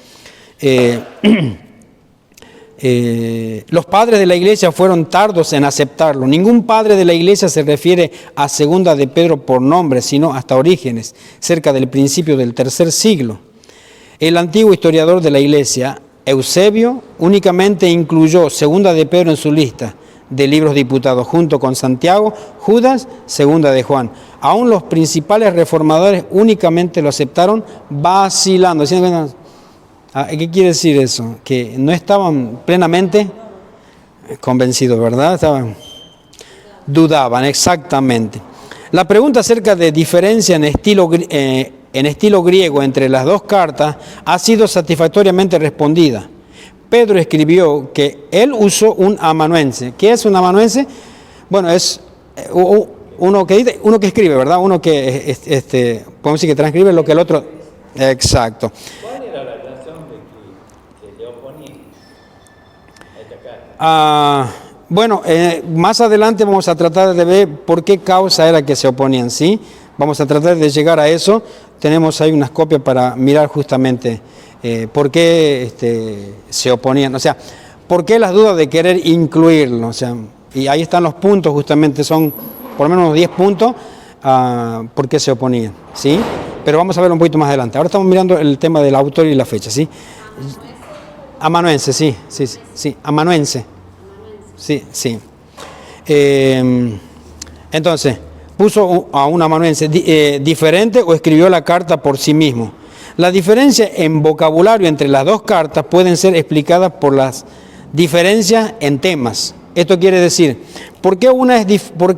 S2: Los padres de la iglesia fueron tardos en aceptarlo. Ningún padre de la iglesia se refiere a 2 de Pedro por nombre, sino hasta Orígenes, cerca del principio del 3er siglo. El antiguo historiador de la iglesia, Eusebio, únicamente incluyó 2 de Pedro en su lista de libros diputados, junto con Santiago, Judas, 2 de Juan. Aún los principales reformadores únicamente lo aceptaron vacilando. ¿Qué quiere decir eso? Que no estaban plenamente convencidos, ¿verdad? Dudaban, exactamente. La pregunta acerca de diferencia en estilo griego entre las dos cartas ha sido satisfactoriamente respondida. Pedro escribió que él usó un amanuense. ¿Qué es un amanuense? Bueno, es uno que escribe, ¿verdad? Uno que, podemos decir que transcribe lo que el otro... Exacto.
S3: ¿Cuál era la razón de que se oponía a esta carta?
S2: Bueno, más adelante vamos a tratar de ver por qué causa era que se oponían, ¿sí? Vamos a tratar de llegar a eso. Tenemos ahí unas copias para mirar justamente por qué se oponían. O sea, por qué las dudas de querer incluirlo. O sea, y ahí están los puntos, justamente son por lo menos unos 10 puntos por qué se oponían, ¿sí? Pero vamos a ver un poquito más adelante. Ahora estamos mirando el tema del autor y la fecha, ¿sí? Amanuense, sí. Amanuense. Sí. Entonces, puso a un amanuense diferente o escribió la carta por sí mismo. La diferencia en vocabulario entre las dos cartas pueden ser explicadas por las diferencias en temas. Esto quiere decir, ¿por qué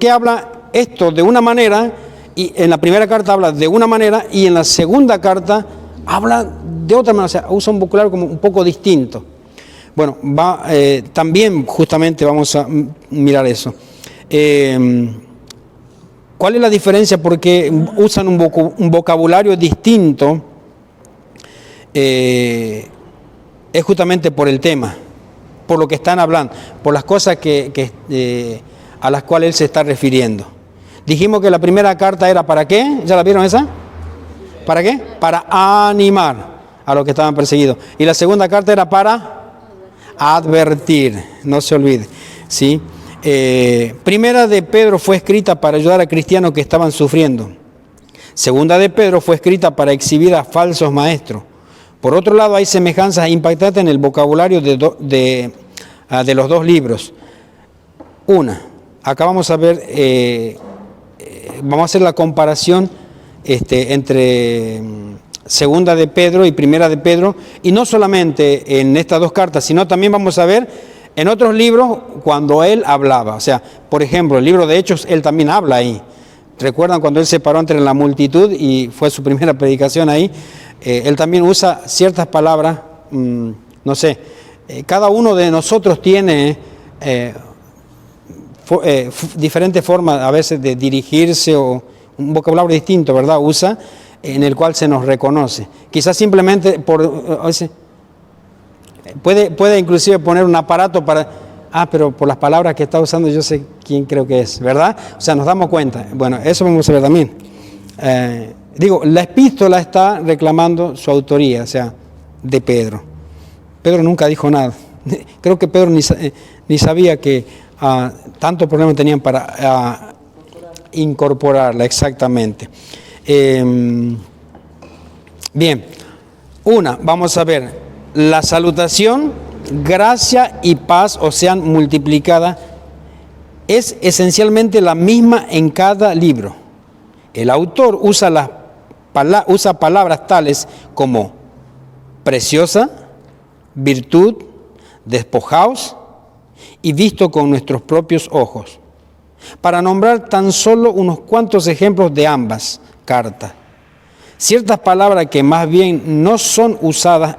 S2: habla esto de una manera y en la primera carta habla de una manera y en la segunda carta habla de otra manera? O sea, usa un vocabulario como un poco distinto. Bueno, también justamente vamos a mirar eso. ¿Cuál es la diferencia? Porque usan un vocabulario distinto. Es justamente por el tema, por lo que están hablando, por las cosas a las cuales él se está refiriendo. Dijimos que la primera carta era ¿para qué? ¿Ya la vieron esa? ¿Para qué? Para animar a los que estaban perseguidos. Y la segunda carta era para advertir, no se olvide, ¿sí? Primera de Pedro fue escrita para ayudar a cristianos que estaban sufriendo. Segunda de Pedro fue escrita para exhibir a falsos maestros. Por otro lado, hay semejanzas impactantes en el vocabulario de los dos libros. Acá vamos a ver, vamos a hacer la comparación entre Segunda de Pedro y Primera de Pedro, y no solamente en estas dos cartas, sino también vamos a ver en otros libros cuando él hablaba. O sea, por ejemplo, el libro de Hechos, él también habla ahí. ¿Recuerdan cuando él se paró entre la multitud y fue su primera predicación ahí? Él también usa ciertas palabras, no sé, cada uno de nosotros tiene diferentes formas a veces de dirigirse o un vocabulario distinto, ¿verdad? Usa, en el cual se nos reconoce. Quizás simplemente puede inclusive poner un aparato para, pero por las palabras que está usando yo sé quién creo que es, ¿verdad? O sea, nos damos cuenta. Bueno, eso vamos a ver también. La epístola está reclamando su autoría, o sea, de Pedro. Pedro nunca dijo nada. Creo que Pedro ni sabía que tantos problemas tenían para incorporarla, exactamente. Bien, vamos a ver, la salutación, gracia y paz, o sean multiplicada, es esencialmente la misma en cada libro. El autor usa palabras tales como preciosa, virtud, despojaos y visto con nuestros propios ojos, para nombrar tan solo unos cuantos ejemplos de ambas cartas. Ciertas palabras que más bien no son usadas,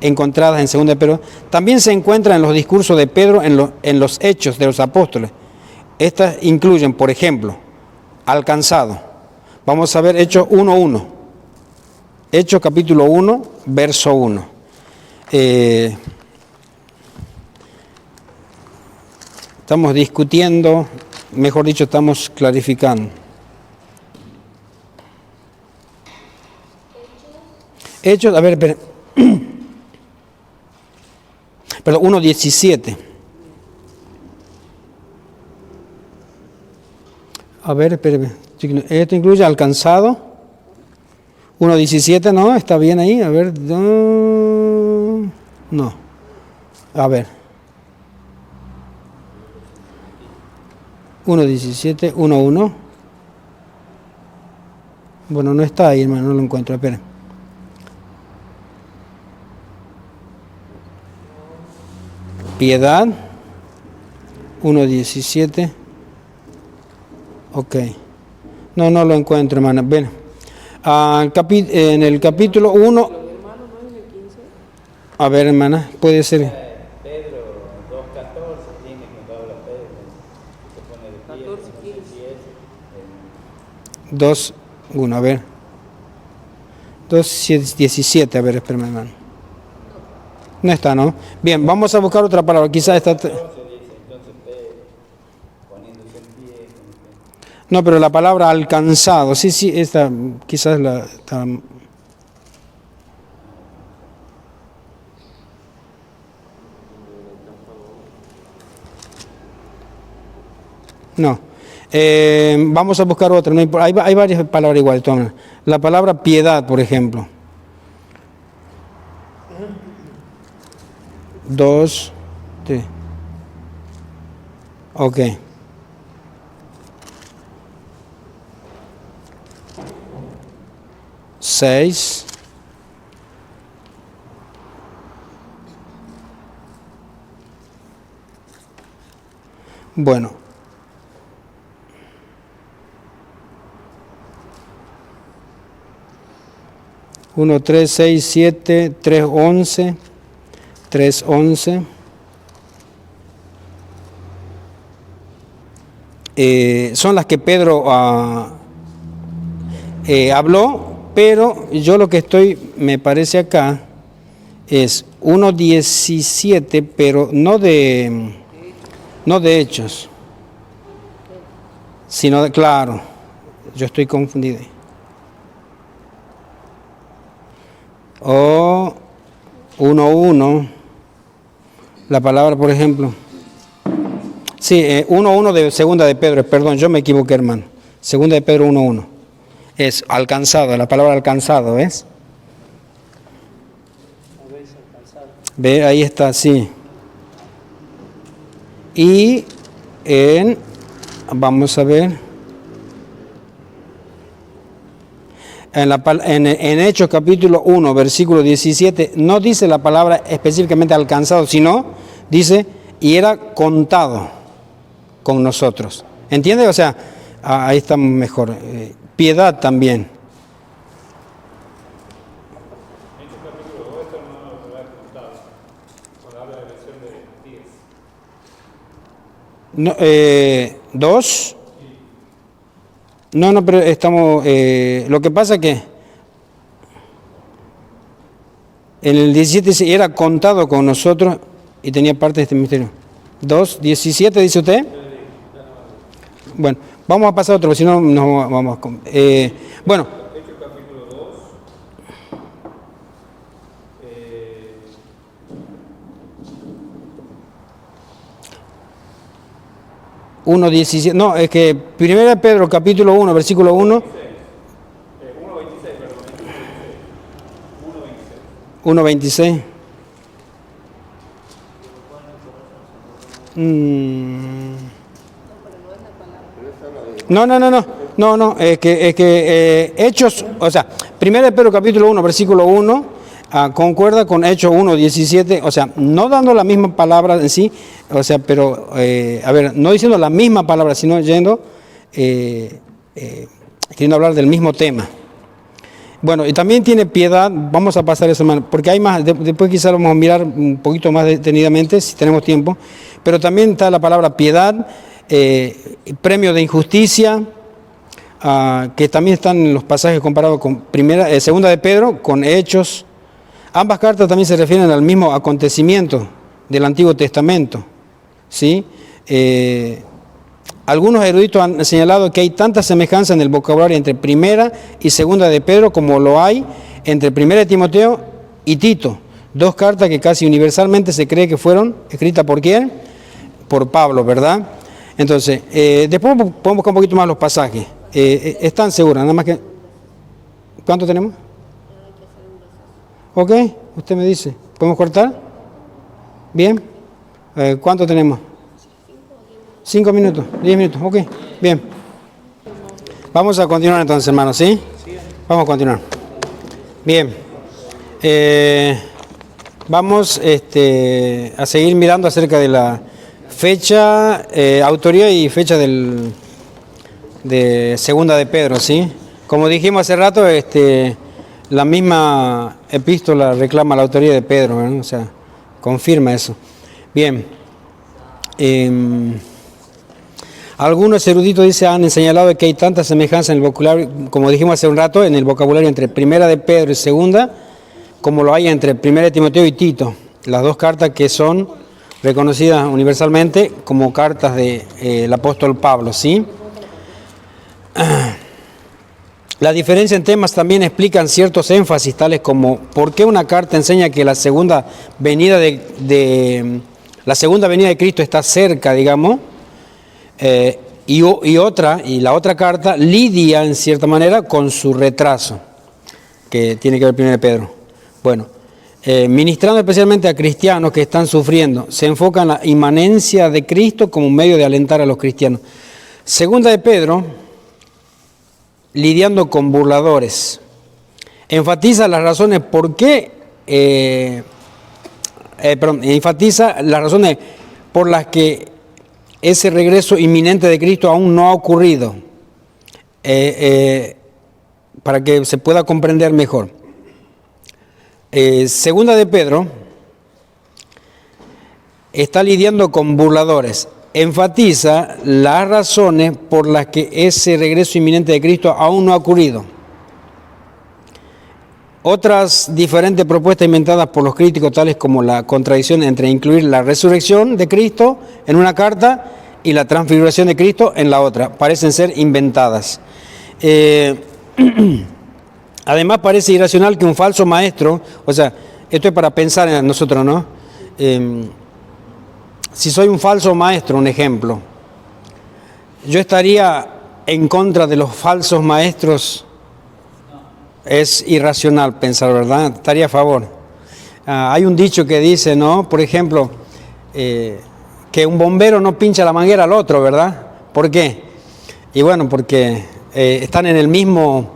S2: encontradas en Segunda de Pedro, también se encuentran en los discursos de Pedro en los Hechos de los Apóstoles. Estas incluyen, por ejemplo, alcanzado. Vamos a ver Hechos 1:1. Hechos capítulo 1, verso 1. Estamos discutiendo, mejor dicho, estamos clarificando. Hechos, a ver, perdón, 1:17. A ver, espérame. Esto incluye alcanzado. 1:17, ¿no? ¿Está bien ahí? A ver. No. A ver. 1:17, 1:1. Bueno, no está ahí, hermano, no lo encuentro. Espera. Piedad. 1:17. Ok. No lo encuentro, hermano. Ven. En el capítulo 1. A ver, hermana, puede ser.
S5: Pedro 2:14 tiene cuando habla Pedro. Se pone de pie.
S2: 2:1, a ver. 2:17, a ver, espérame, hermano. No está, ¿no? Bien, vamos a buscar otra palabra. Quizás está. No, pero la palabra alcanzado, sí, esta quizás está. No. Vamos a buscar otra. Hay varias palabras iguales. La palabra piedad, por ejemplo. 2, 3. Ok. Seis. Bueno. 1, 3, 6, 7, 3, 11, 3, 11. Son las que Pedro habló, pero yo lo que me parece acá es 1:17, pero no de Hechos, sino claro, yo estoy confundido. O 1:1, la palabra, por ejemplo. Sí, 1:1 de Segunda de Pedro, perdón, yo me equivoqué, hermano. Segunda de Pedro 1:1. Es alcanzado, la palabra alcanzado, ¿ves? Ve, ahí está, sí. Y vamos a ver. En Hechos capítulo 1, versículo 17, no dice la palabra específicamente alcanzado, sino dice, y era contado con nosotros. ¿Entiende? O sea, ahí estamos mejor. Piedad también.
S3: Hechos capítulo 2, esto no lo he contado. Cuando habla de la lección de 10.
S2: No, 2. No, pero estamos... lo que pasa que en el 17 dice, era contado con nosotros y tenía parte de este misterio. 2, 17 dice usted. Bueno, vamos a pasar a otro, si no nos vamos a... bueno.
S3: Hechos capítulo 2.
S2: 1:17, no, es que 1 Pedro capítulo 1, versículo 1.
S3: 1.26, perdón. 1.26.
S2: 1:26. No, es que Hechos, o sea, 1 Pedro capítulo 1, versículo 1, concuerda con Hechos 1:17, o sea, no dando la misma palabra en sí, o sea, pero, a ver, no diciendo la misma palabra, sino queriendo hablar del mismo tema. Bueno, y también tiene piedad, vamos a pasar eso, hermano, porque hay más, después quizás vamos a mirar un poquito más detenidamente, si tenemos tiempo, pero también está la palabra piedad, premio de injusticia, que también están en los pasajes comparados con segunda de Pedro, con Hechos. Ambas cartas también se refieren al mismo acontecimiento del Antiguo Testamento, ¿sí? Algunos eruditos han señalado que hay tanta semejanza en el vocabulario entre primera y segunda de Pedro como lo hay entre primera de Timoteo y Tito, dos cartas que casi universalmente se cree que fueron escritas ¿por quién? Por Pablo, ¿verdad? Entonces, después podemos buscar un poquito más los pasajes. Están seguras, nada más que... ¿Cuánto tenemos? Ok, usted me dice. ¿Podemos cortar? ¿Bien? ¿Cuánto tenemos? 5 minutos, 10 minutos, ok, bien. Vamos a continuar entonces, hermanos, ¿sí? Vamos a continuar. Bien. Vamos a seguir mirando acerca de la fecha, autoría y fecha de segunda de Pedro, ¿sí? Como dijimos hace rato, la misma epístola reclama la autoría de Pedro, ¿no? O sea, confirma eso. Bien. Algunos eruditos han señalado que hay tanta semejanza en el vocabulario, como dijimos hace un rato, en el vocabulario entre primera de Pedro y segunda, como lo hay entre primera de Timoteo y Tito, las dos cartas que son reconocidas universalmente como cartas del apóstol Pablo, ¿sí? La diferencia en temas también explican ciertos énfasis, tales como por qué una carta enseña que la segunda venida de Cristo está cerca, digamos, y la otra carta lidia en cierta manera con su retraso, que tiene que ver primero de Pedro. Bueno, ministrando especialmente a cristianos que están sufriendo, se enfoca en la inmanencia de Cristo como un medio de alentar a los cristianos. Segunda de Pedro, lidiando con burladores, enfatiza las razones por qué, enfatiza las razones por las que ese regreso inminente de Cristo aún no ha ocurrido, para que se pueda comprender mejor. Segunda de Pedro está lidiando con burladores, enfatiza las razones por las que ese regreso inminente de Cristo aún no ha ocurrido. Otras diferentes propuestas inventadas por los críticos, tales como la contradicción entre incluir la resurrección de Cristo en una carta y la transfiguración de Cristo en la otra, parecen ser inventadas. Además parece irracional que un falso maestro, o sea, esto es para pensar en nosotros, ¿no? Si soy un falso maestro, un ejemplo, yo estaría en contra de los falsos maestros. Es irracional pensar, ¿verdad? Estaría a favor. Hay un dicho que dice, ¿no? Por ejemplo, que un bombero no pincha la manguera al otro, ¿verdad? ¿Por qué? Y bueno, porque están en el mismo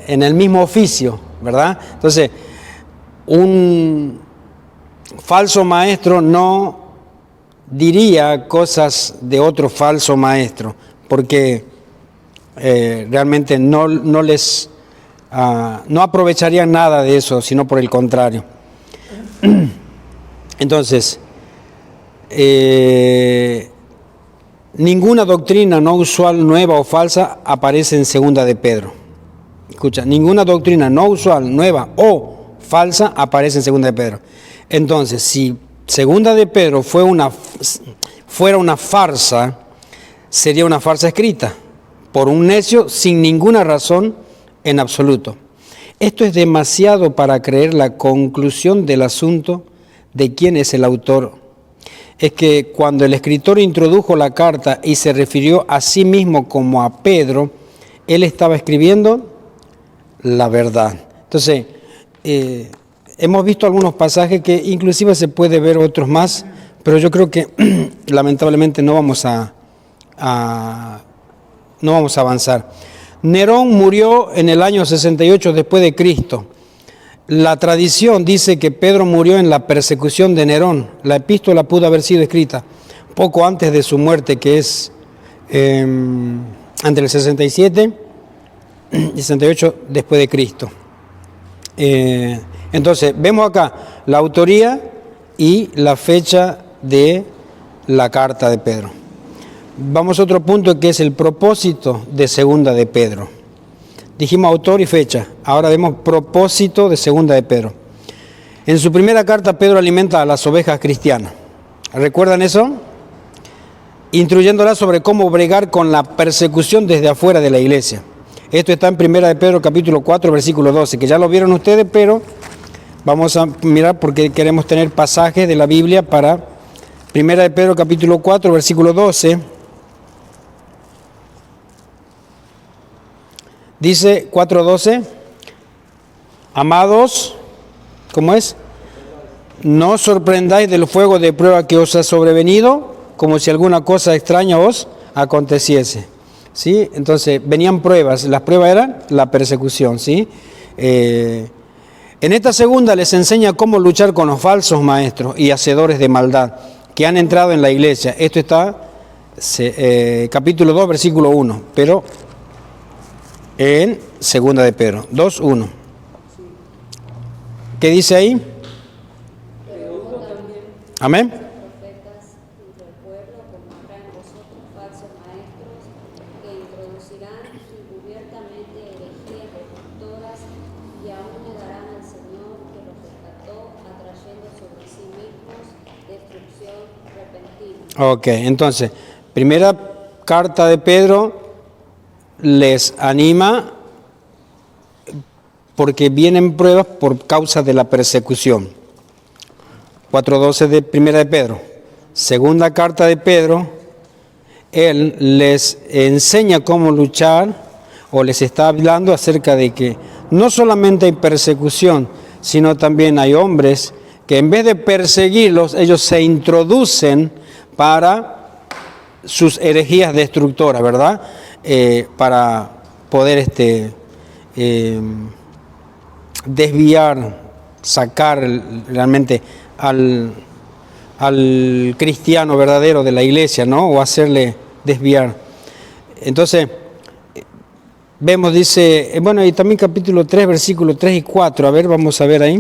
S2: en el mismo oficio, ¿verdad? Entonces, un falso maestro no diría cosas de otro falso maestro, porque realmente no aprovecharían nada de eso, sino por el contrario. Entonces, ninguna doctrina no usual, nueva o falsa aparece en Segunda de Pedro. Escucha, ninguna doctrina no usual, nueva o falsa aparece en Segunda de Pedro. Entonces, si Segunda de Pedro fuera una farsa, sería una farsa escrita por un necio sin ninguna razón en absoluto. Esto es demasiado para creer la conclusión del asunto de quién es el autor. Es que cuando el escritor introdujo la carta y se refirió a sí mismo como a Pedro, él estaba escribiendo la verdad. Entonces, hemos visto algunos pasajes que inclusive se puede ver otros más, pero yo creo que lamentablemente no vamos a avanzar. Nerón murió en el año 68 después de Cristo. La tradición dice que Pedro murió en la persecución de Nerón. La epístola pudo haber sido escrita poco antes de su muerte, que es entre el 67 y 68 después de Cristo. Entonces, vemos acá la autoría y la fecha de la carta de Pedro. Vamos a otro punto, que es el propósito de Segunda de Pedro. Dijimos autor y fecha, ahora vemos propósito de Segunda de Pedro. En su primera carta, Pedro alimenta a las ovejas cristianas. ¿Recuerdan eso? Instruyéndolas sobre cómo bregar con la persecución desde afuera de la iglesia. Esto está en Primera de Pedro, capítulo 4, versículo 12, que ya lo vieron ustedes, pero vamos a mirar porque queremos tener pasajes de la Biblia para Primera de Pedro, capítulo 4, versículo 12. Dice 4:12, amados, ¿cómo es? No os sorprendáis del fuego de prueba que os ha sobrevenido, como si alguna cosa extraña os aconteciese. ¿Sí? Entonces, venían pruebas, las pruebas eran la persecución, ¿sí? En esta segunda les enseña cómo luchar con los falsos maestros y hacedores de maldad que han entrado en la iglesia. Esto está capítulo 2, versículo 1, pero en Segunda de Pedro, 2:1. ¿Qué dice ahí? Amén.
S6: Profetas entre el pueblo, como habrá en vosotros falsos maestros, que introducirán encubiertamente herejías destructoras y aún negarán al Señor que los rescató, atrayendo sobre sí mismos destrucción repentina.
S2: Ok, entonces, primera carta de Pedro les anima porque vienen pruebas por causa de la persecución. 4:12 de Primera de Pedro. Segunda carta de Pedro, él les enseña cómo luchar, o les está hablando acerca de que no solamente hay persecución, sino también hay hombres que en vez de perseguirlos, ellos se introducen para sus herejías destructoras, ¿verdad? Para poder desviar, sacar realmente al cristiano verdadero de la iglesia, ¿no? O hacerle desviar. Entonces, vemos, dice, bueno, y también capítulo 3, versículos 3 y 4, a ver, vamos a ver ahí.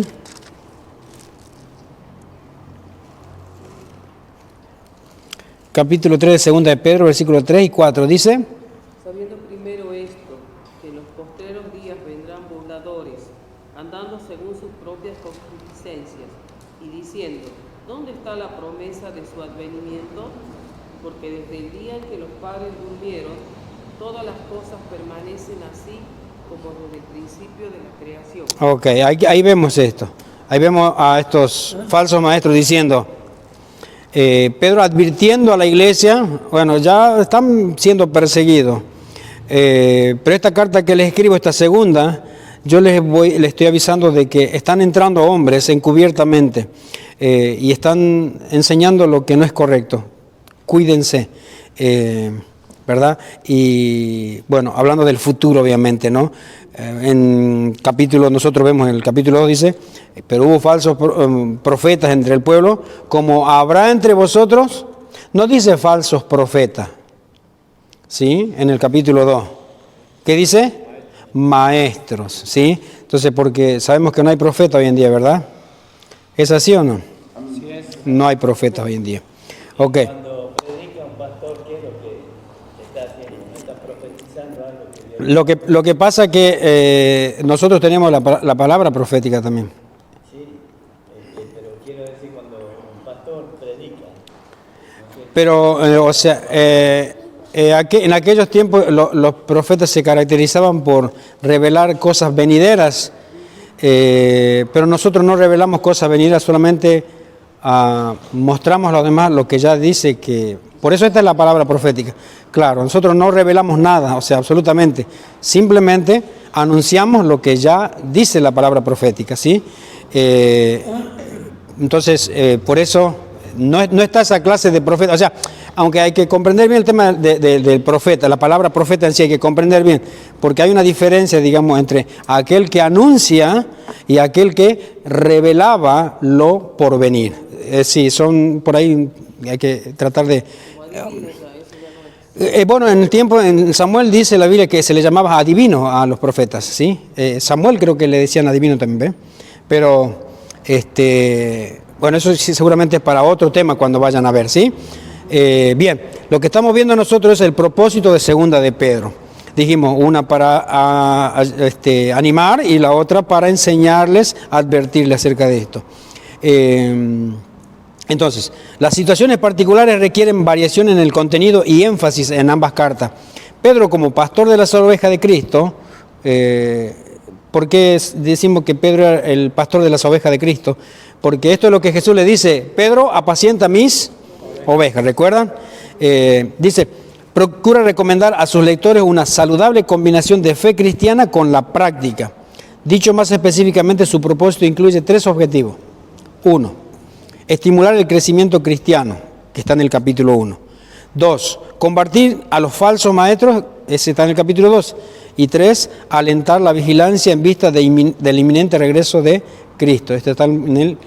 S2: Capítulo 3 de Segunda de Pedro, versículos 3 y 4, dice:
S4: Sabiendo primero esto, que en los postreros días vendrán burladores, andando según sus propias concupiscencias, y diciendo, ¿dónde está la promesa de su advenimiento? Porque desde el día en que los padres durmieron, todas las cosas permanecen así como desde el principio de la creación.
S2: Ok, ahí vemos esto. Ahí vemos a estos falsos maestros diciendo, Pedro advirtiendo a la iglesia, bueno, ya están siendo perseguidos, pero esta carta que les escribo, esta segunda, yo les estoy avisando de que están entrando hombres encubiertamente y están enseñando lo que no es correcto. Cuídense, ¿verdad? Y bueno, hablando del futuro, obviamente, ¿no? Nosotros vemos en el capítulo 2 dice, pero hubo falsos profetas entre el pueblo, como habrá entre vosotros, no dice falsos profetas, ¿sí? En el capítulo 2, ¿qué dice? Maestros, ¿sí? Entonces, porque sabemos que no hay profeta hoy en día, ¿verdad? ¿Es así o no? No hay profetas hoy en día. Ok.
S5: Cuando predica un pastor, ¿qué es lo que está haciendo? ¿Está profetizando algo que Dios...
S2: Lo que pasa que nosotros tenemos la palabra profética también.
S5: Sí, pero quiero decir cuando un pastor predica.
S2: Pero, o sea, en aquellos tiempos los profetas se caracterizaban por revelar cosas venideras, pero nosotros no revelamos cosas venideras, solamente mostramos a los demás lo que ya dice que... Por eso esta es la palabra profética. Claro, nosotros no revelamos nada, o sea, absolutamente. Simplemente anunciamos lo que ya dice la palabra profética, ¿sí? Entonces, por eso no está esa clase de profeta. O sea, aunque hay que comprender bien el tema del profeta, la palabra profeta en sí hay que comprender bien, porque hay una diferencia, digamos, entre aquel que anuncia y aquel que revelaba lo por venir. Sí, son por ahí, hay que tratar de... bueno, en Samuel dice la Biblia que se le llamaba adivino a los profetas, ¿sí? Samuel creo que le decían adivino también, ¿ve? Pero, bueno, eso sí, seguramente es para otro tema cuando vayan a ver, ¿sí? Bien, lo que estamos viendo nosotros es el propósito de segunda de Pedro. Dijimos, una para animar y la otra para enseñarles, advertirles acerca de esto. Entonces, las situaciones particulares requieren variación en el contenido y énfasis en ambas cartas. Pedro, como pastor de las ovejas de Cristo, ¿por qué decimos que Pedro era el pastor de las ovejas de Cristo? Porque esto es lo que Jesús le dice: Pedro, apacienta mis ovejas, ¿recuerdan? Dice, procura recomendar a sus lectores una saludable combinación de fe cristiana con la práctica. Dicho más específicamente, su propósito incluye 3 objetivos. 1. Estimular el crecimiento cristiano, que está en el capítulo 1. 2. Combatir a los falsos maestros, ese está en el capítulo 2. Y 3. Alentar la vigilancia en vista del inminente regreso de Cristo. Este está en el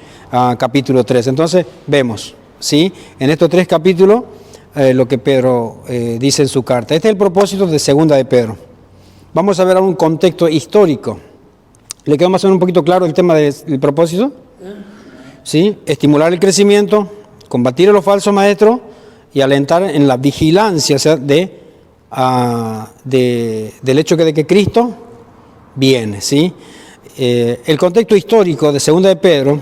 S2: capítulo 3. Entonces, vemos, ¿sí? En estos 3 capítulos, lo que Pedro dice en su carta. Este es el propósito de segunda de Pedro. Vamos a ver ahora un contexto histórico. ¿Le quedó más o menos un poquito claro el tema del propósito? ¿Sí? Estimular el crecimiento, combatir a los falsos maestros y alentar en la vigilancia, o sea, del hecho de que Cristo viene, ¿sí? El contexto histórico de segunda de Pedro,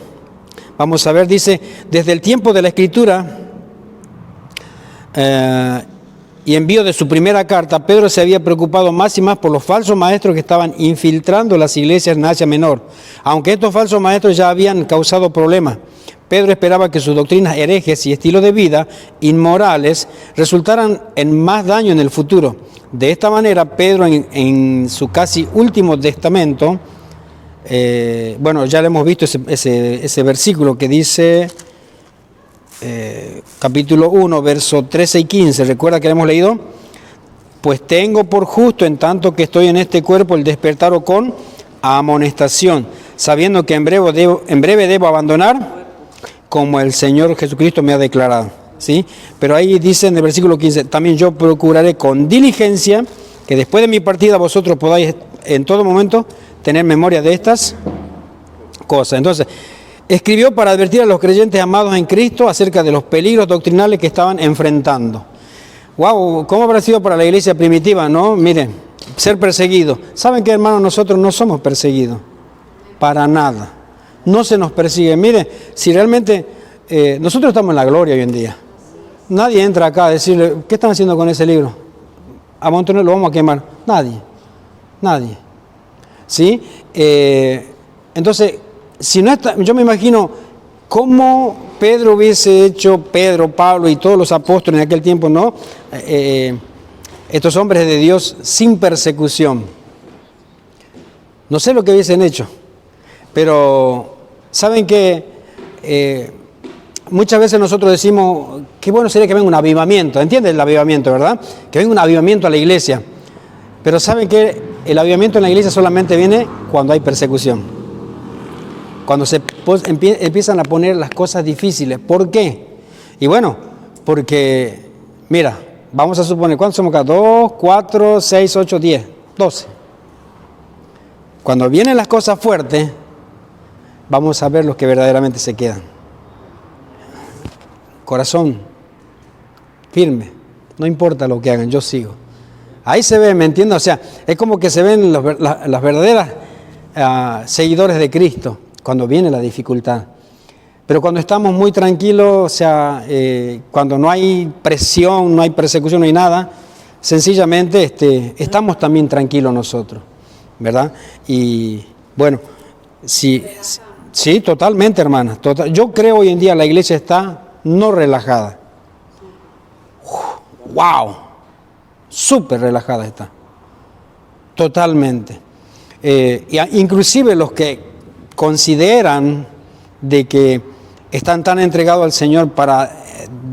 S2: vamos a ver, dice, desde el tiempo de la Escritura y envío de su primera carta, Pedro se había preocupado más y más por los falsos maestros que estaban infiltrando las iglesias en Asia Menor. Aunque estos falsos maestros ya habían causado problemas, Pedro esperaba que sus doctrinas herejes y estilo de vida inmorales resultaran en más daño en el futuro. De esta manera, Pedro en su casi último testamento, bueno, ya le hemos visto ese versículo que dice... capítulo 1, verso 13 y 15, ¿recuerda que hemos leído? Pues tengo por justo, en tanto que estoy en este cuerpo, el despertar con amonestación, sabiendo que en breve debo abandonar, como el Señor Jesucristo me ha declarado, ¿sí? Pero ahí dice en el versículo 15, también yo procuraré con diligencia que después de mi partida vosotros podáis en todo momento tener memoria de estas cosas. Entonces, escribió para advertir a los creyentes amados en Cristo acerca de los peligros doctrinales que estaban enfrentando. ¡Wow! ¿Cómo habrá sido para la iglesia primitiva, no? Miren, ser perseguido. ¿Saben qué, hermanos? Nosotros no somos perseguidos. Para nada. No se nos persigue. Miren, si realmente nosotros estamos en la gloria hoy en día. Nadie entra acá a decirle, ¿qué están haciendo con ese libro? A montones lo vamos a quemar. Nadie. ¿Sí? Entonces... Si no está, yo me imagino cómo Pedro hubiese hecho, Pablo y todos los apóstoles en aquel tiempo, ¿no? Estos hombres de Dios sin persecución. No sé lo que hubiesen hecho, pero saben que muchas veces nosotros decimos, qué bueno sería que venga un avivamiento, ¿entiendes el avivamiento, verdad? Que venga un avivamiento a la iglesia. Pero ¿saben qué? El avivamiento en la iglesia solamente viene cuando hay persecución. Cuando se empiezan a poner las cosas difíciles. ¿Por qué? Y bueno, porque, mira, vamos a suponer, ¿cuántos somos acá? 2, 4, 6, 8, 10, 12. Cuando vienen las cosas fuertes, vamos a ver los que verdaderamente se quedan. Corazón firme, no importa lo que hagan, yo sigo. Ahí se ve, ¿me entiendes? O sea, es como que se ven las verdaderas seguidores de Cristo cuando viene la dificultad. Pero cuando estamos muy tranquilos, o sea, cuando no hay presión, no hay persecución, no hay nada, sencillamente estamos también tranquilos nosotros, ¿verdad? Y bueno, sí, totalmente, hermana. Yo creo hoy en día la iglesia está no relajada. ¡Wow! Súper relajada está. Totalmente. Inclusive los que consideran de que están tan entregados al Señor para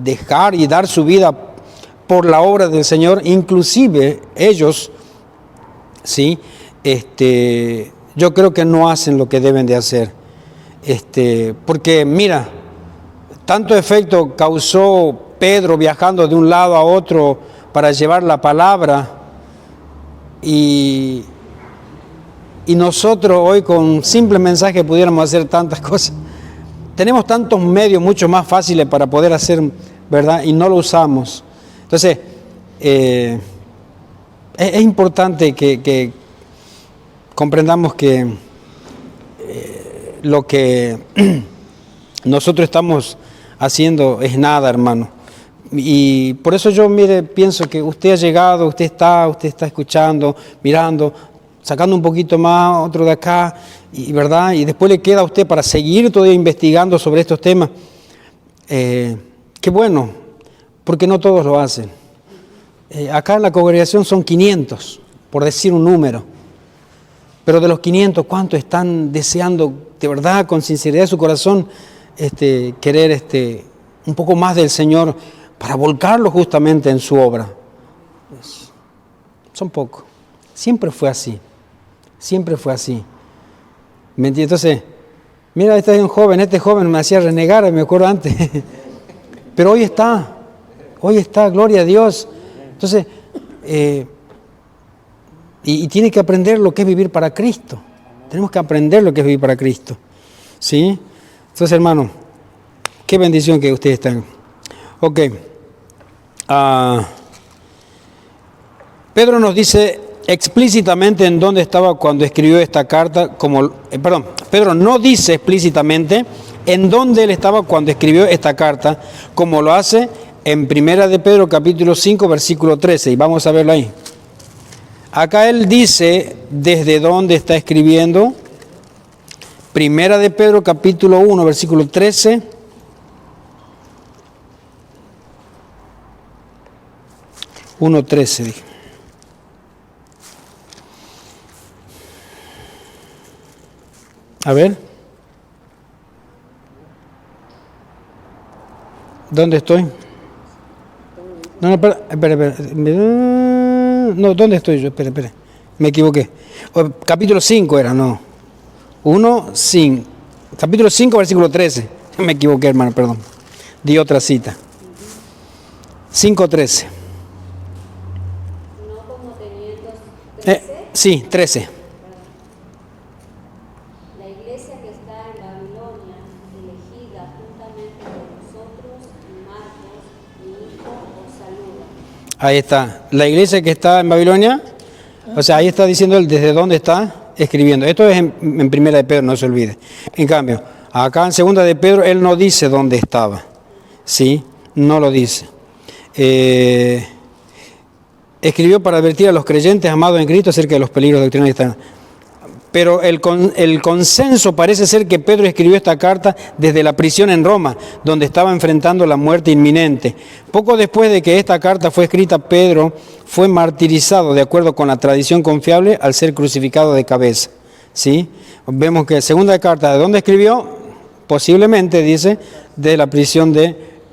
S2: dejar y dar su vida por la obra del Señor, inclusive ellos, ¿sí? Yo creo que no hacen lo que deben de hacer. Porque mira, tanto efecto causó Pedro viajando de un lado a otro para llevar la palabra, y nosotros hoy con un simple mensaje pudiéramos hacer tantas cosas. Tenemos tantos medios mucho más fáciles para poder hacer, ¿verdad? Y no lo usamos. Entonces, es importante que comprendamos que lo que nosotros estamos haciendo es nada, hermano. Y por eso yo, mire, pienso que usted ha llegado, usted está escuchando, mirando, sacando un poquito más, otro de acá, y verdad, y después le queda a usted para seguir todavía investigando sobre estos temas. Qué bueno, porque no todos lo hacen. Acá en la congregación son 500, por decir un número. Pero de los 500, ¿cuántos están deseando de verdad, con sinceridad de su corazón, querer un poco más del Señor para volcarlo justamente en su obra? Son pocos. Siempre fue así. Siempre fue así. ¿Me entiendes? Entonces, mira, este joven me hacía renegar, me acuerdo antes. Pero hoy está, gloria a Dios. Entonces, y tiene que aprender lo que es vivir para Cristo. Tenemos que aprender lo que es vivir para Cristo. ¿Sí? Entonces, hermano, qué bendición que ustedes están. Ok. Pedro nos dice explícitamente en dónde estaba cuando escribió esta carta, Pedro no dice explícitamente en dónde él estaba cuando escribió esta carta, como lo hace en Primera de Pedro capítulo 5 versículo 13, y vamos a verlo ahí. Acá él dice desde dónde está escribiendo. Primera de Pedro capítulo 1 versículo 13. 1:13 dije. A ver. ¿Dónde estoy? No, espera. No, ¿dónde estoy yo? Espera. Me equivoqué. Capítulo 5 era, no. 1:5. Capítulo 5, versículo 13. Me equivoqué, hermano, perdón. Di otra cita. 5:13.
S6: No como teniendo 13.
S2: Sí, 13.
S6: La iglesia que está en Babilonia, elegida juntamente con nosotros, Marcos, mi hijo, os saluda.
S2: Ahí está. La iglesia que está en Babilonia, o sea, ahí está diciendo él desde dónde está escribiendo. Esto es en Primera de Pedro, no se olvide. En cambio, acá en Segunda de Pedro, él no dice dónde estaba. ¿Sí? No lo dice. Escribió para advertir a los creyentes amados en Cristo acerca de los peligros doctrinales que están. Pero el consenso parece ser que Pedro escribió esta carta desde la prisión en Roma, donde estaba enfrentando la muerte inminente. Poco después de que esta carta fue escrita, Pedro fue martirizado, de acuerdo con la tradición confiable, al ser crucificado de cabeza. ¿Sí? Vemos que segunda carta, ¿de dónde escribió? posiblemente, dice, de la prisión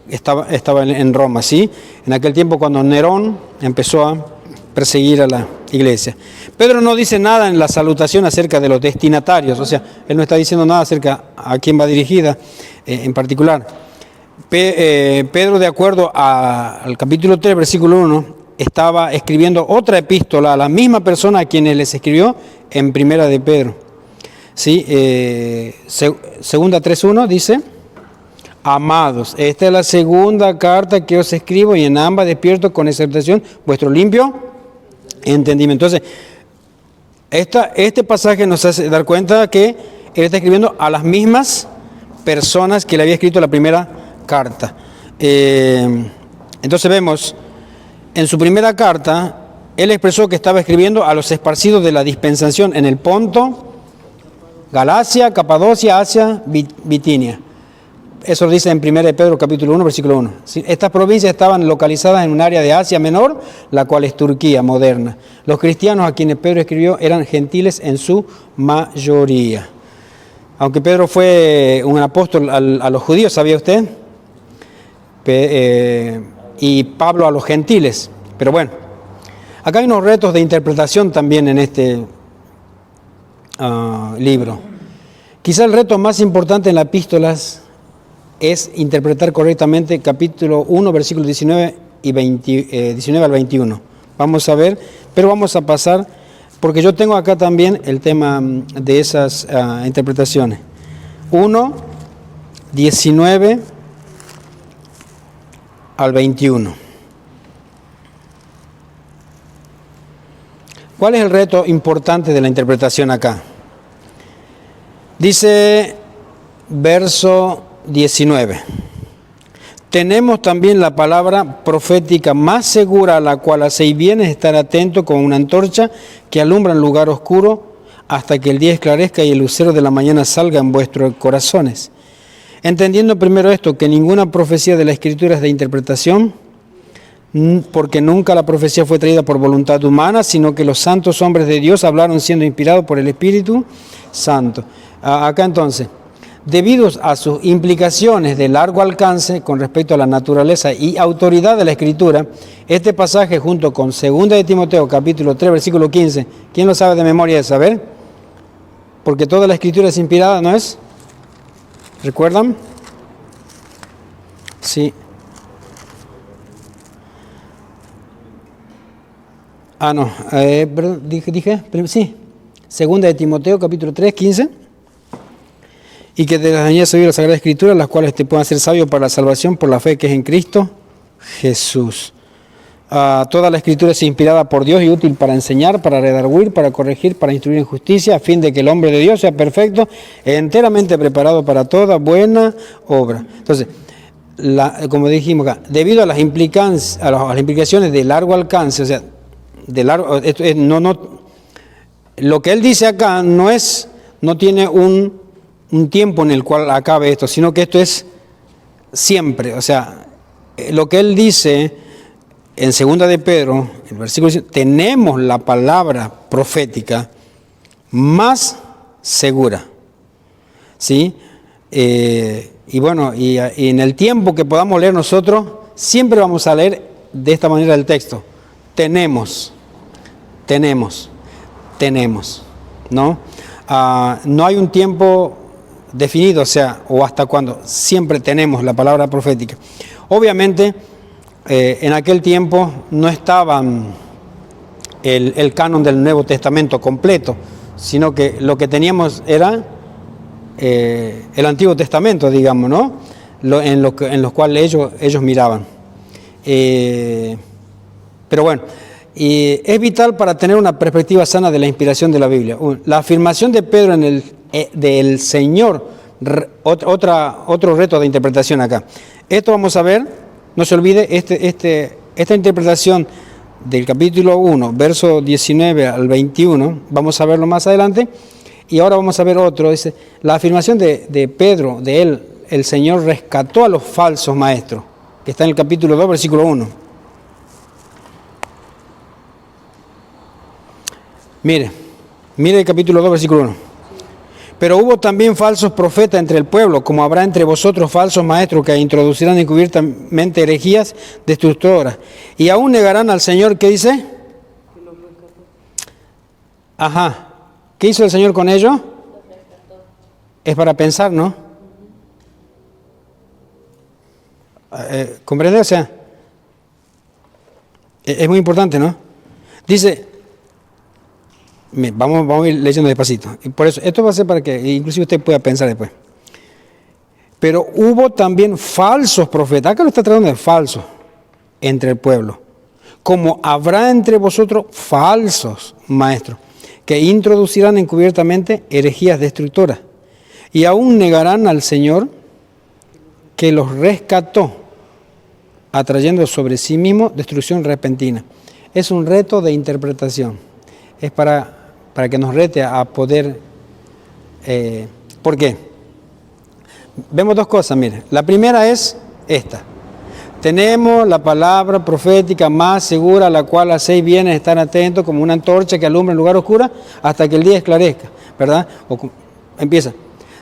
S2: estaba en Roma, ¿sí? En aquel tiempo cuando Nerón empezó a perseguir a la iglesia. Pedro no dice nada en la salutación acerca de los destinatarios, o sea, él no está diciendo nada acerca a quién va dirigida en particular. Pedro, de acuerdo al capítulo 3, versículo 1, estaba escribiendo otra epístola a la misma persona a quienes les escribió en Primera de Pedro. ¿Sí? Segunda 3.1 dice: amados, esta es la segunda carta que os escribo, y en ambas despierto con exhortación vuestro limpio entendimiento. Entonces, este pasaje nos hace dar cuenta que él está escribiendo a las mismas personas que le había escrito la primera carta. Entonces vemos, en su primera carta, él expresó que estaba escribiendo a los esparcidos de la dispensación en el Ponto, Galacia, Capadocia, Asia, Bitinia. Eso lo dice en 1 Pedro capítulo 1, versículo 1. Estas provincias estaban localizadas en un área de Asia Menor, la cual es Turquía moderna. Los cristianos a quienes Pedro escribió eran gentiles en su mayoría. Aunque Pedro fue un apóstol a los judíos, ¿sabía usted? Y Pablo a los gentiles. Pero bueno, acá hay unos retos de interpretación también en este libro. Quizá el reto más importante en las epístolas es interpretar correctamente capítulo 1, versículos 19 al 21. Vamos a ver, pero vamos a pasar, porque yo tengo acá también el tema de esas interpretaciones. 1, 19 al 21. ¿Cuál es el reto importante de la interpretación acá? Dice verso 19: tenemos también la palabra profética más segura, a la cual hacéis bien estar atento como una antorcha que alumbra en lugar oscuro hasta que el día esclarezca y el lucero de la mañana salga en vuestros corazones. Entendiendo primero esto, que ninguna profecía de la Escritura es de interpretación, porque nunca la profecía fue traída por voluntad humana, sino que los santos hombres de Dios hablaron siendo inspirados por el Espíritu Santo. Acá entonces, debido a sus implicaciones de largo alcance con respecto a la naturaleza y autoridad de la Escritura, este pasaje junto con 2 de Timoteo capítulo 3 versículo 15, ¿quién lo sabe de memoria de saber? Porque toda la Escritura es inspirada, ¿no es? ¿Recuerdan? Sí. No, dije, sí. 2 de Timoteo capítulo 3, 15. Y que te las añades oír la Sagrada Escritura, las cuales te puedan hacer sabio para la salvación por la fe que es en Cristo Jesús. Toda la Escritura es inspirada por Dios y útil para enseñar, para redarguir, para corregir, para instruir en justicia, a fin de que el hombre de Dios sea perfecto, enteramente preparado para toda buena obra. Entonces, como dijimos acá, debido a las implicaciones de largo alcance, o sea, lo que él dice acá no tiene un tiempo en el cual acabe esto, sino que esto es siempre. O sea, lo que él dice en 2 de Pedro, el versículo 10, tenemos la palabra profética más segura, ¿sí? Y bueno, y en el tiempo que podamos leer nosotros, siempre vamos a leer de esta manera el texto. Tenemos, ¿no? No hay un tiempo definido, o sea, o hasta cuándo. Siempre tenemos la palabra profética. Obviamente, en aquel tiempo no estaba el canon del Nuevo Testamento completo, sino que lo que teníamos era el Antiguo Testamento, digamos, ¿no? En los cuales ellos miraban. Pero bueno, es vital para tener una perspectiva sana de la inspiración de la Biblia. La afirmación de Pedro del Señor, otro reto de interpretación acá. Esto vamos a ver. No se olvide, esta interpretación del capítulo 1, verso 19 al 21, vamos a verlo más adelante. Y ahora vamos a ver otro. Dice, la afirmación de Pedro, de él, el Señor rescató a los falsos maestros, que está en el capítulo 2, versículo 1. Mire el capítulo 2, versículo 1. Pero hubo también falsos profetas entre el pueblo, como habrá entre vosotros falsos maestros que introducirán encubiertamente herejías destructoras. Y aún negarán al Señor, ¿qué dice?
S4: Que los rescató.
S2: Ajá. ¿Qué hizo el Señor con ellos? Es para pensar, ¿no? ¿Comprende? O sea, es muy importante, ¿no? Dice, vamos a ir leyendo despacito. Y por eso, esto va a ser para que inclusive usted pueda pensar después. Pero hubo también falsos profetas. Acá lo está tratando de falsos entre el pueblo. Como habrá entre vosotros falsos maestros que introducirán encubiertamente herejías destructoras. Y aún negarán al Señor que los rescató, atrayendo sobre sí mismo destrucción repentina. Es un reto de interpretación. Es para que nos rete a poder... ¿Por qué? Vemos dos cosas, miren. La primera es esta. Tenemos la palabra profética más segura, a la cual hacéis bien estar atentos como una antorcha que alumbra en lugar oscuro hasta que el día esclarezca, ¿verdad? Empieza.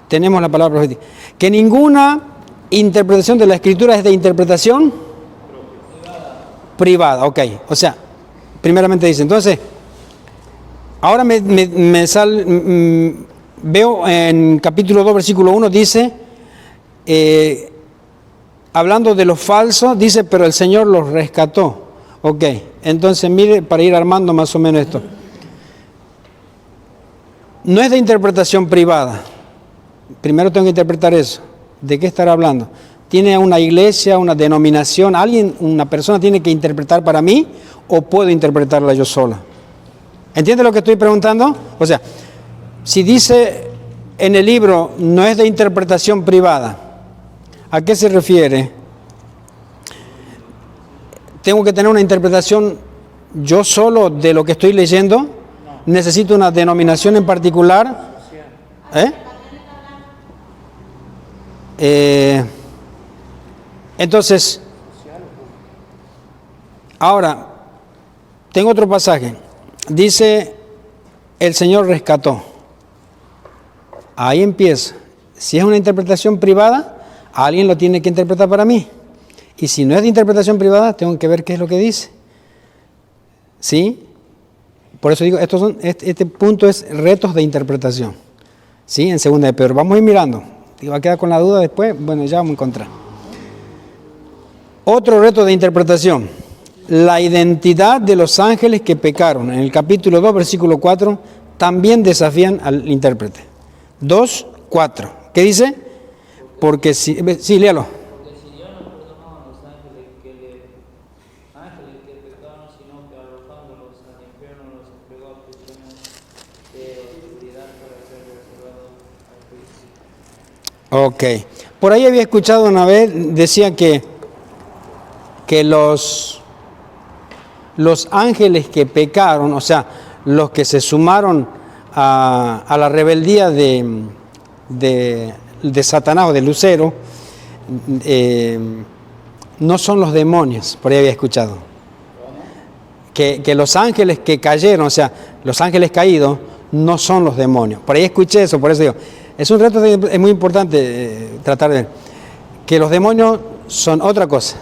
S2: Tenemos la palabra profética. Que ninguna interpretación de la Escritura es de interpretación privada, ok. O sea, primeramente dice, entonces, ahora veo en capítulo 2, versículo 1, dice, hablando de los falsos, dice, pero el Señor los rescató. Ok, entonces mire, para ir armando más o menos esto. No es de interpretación privada. Primero tengo que interpretar eso. ¿De qué estará hablando? ¿Tiene una iglesia, una denominación? ¿Alguien, una persona tiene que interpretar para mí o puedo interpretarla yo sola? ¿Entiende lo que estoy preguntando? O sea, si dice en el libro no es de interpretación privada, ¿a qué se refiere? ¿Tengo que tener una interpretación yo solo de lo que estoy leyendo? ¿Necesito una denominación en particular? Entonces, ahora, tengo otro pasaje. Dice, el Señor rescató. Ahí empieza. Si es una interpretación privada, alguien lo tiene que interpretar para mí. Y si no es de interpretación privada, tengo que ver qué es lo que dice. ¿Sí? Por eso digo, este punto es retos de interpretación. ¿Sí? En 2 de Pedro. Vamos a ir mirando. Si va a quedar con la duda después, bueno, ya vamos a encontrar. Otro reto de interpretación. La identidad de los ángeles que pecaron. En el capítulo 2, versículo 4, también desafían al intérprete. 2, 4. ¿Qué dice? Porque si... Sí, léalo.
S5: Porque si Dios no perdonó a los ángeles que pecaron, sino que arrojándolos al infierno los entregó a prisiones de oscuridad para ser reservados al juicio.
S2: Ok. Por ahí había escuchado una vez, decía que los ángeles que pecaron, o sea, los que se sumaron a la rebeldía de Satanás o de Lucero, no son los demonios, por ahí había escuchado. Que los ángeles que cayeron, o sea, los ángeles caídos, no son los demonios. Por ahí escuché eso, por eso digo, es un reto, es muy importante tratar de ver, que los demonios son otra cosa.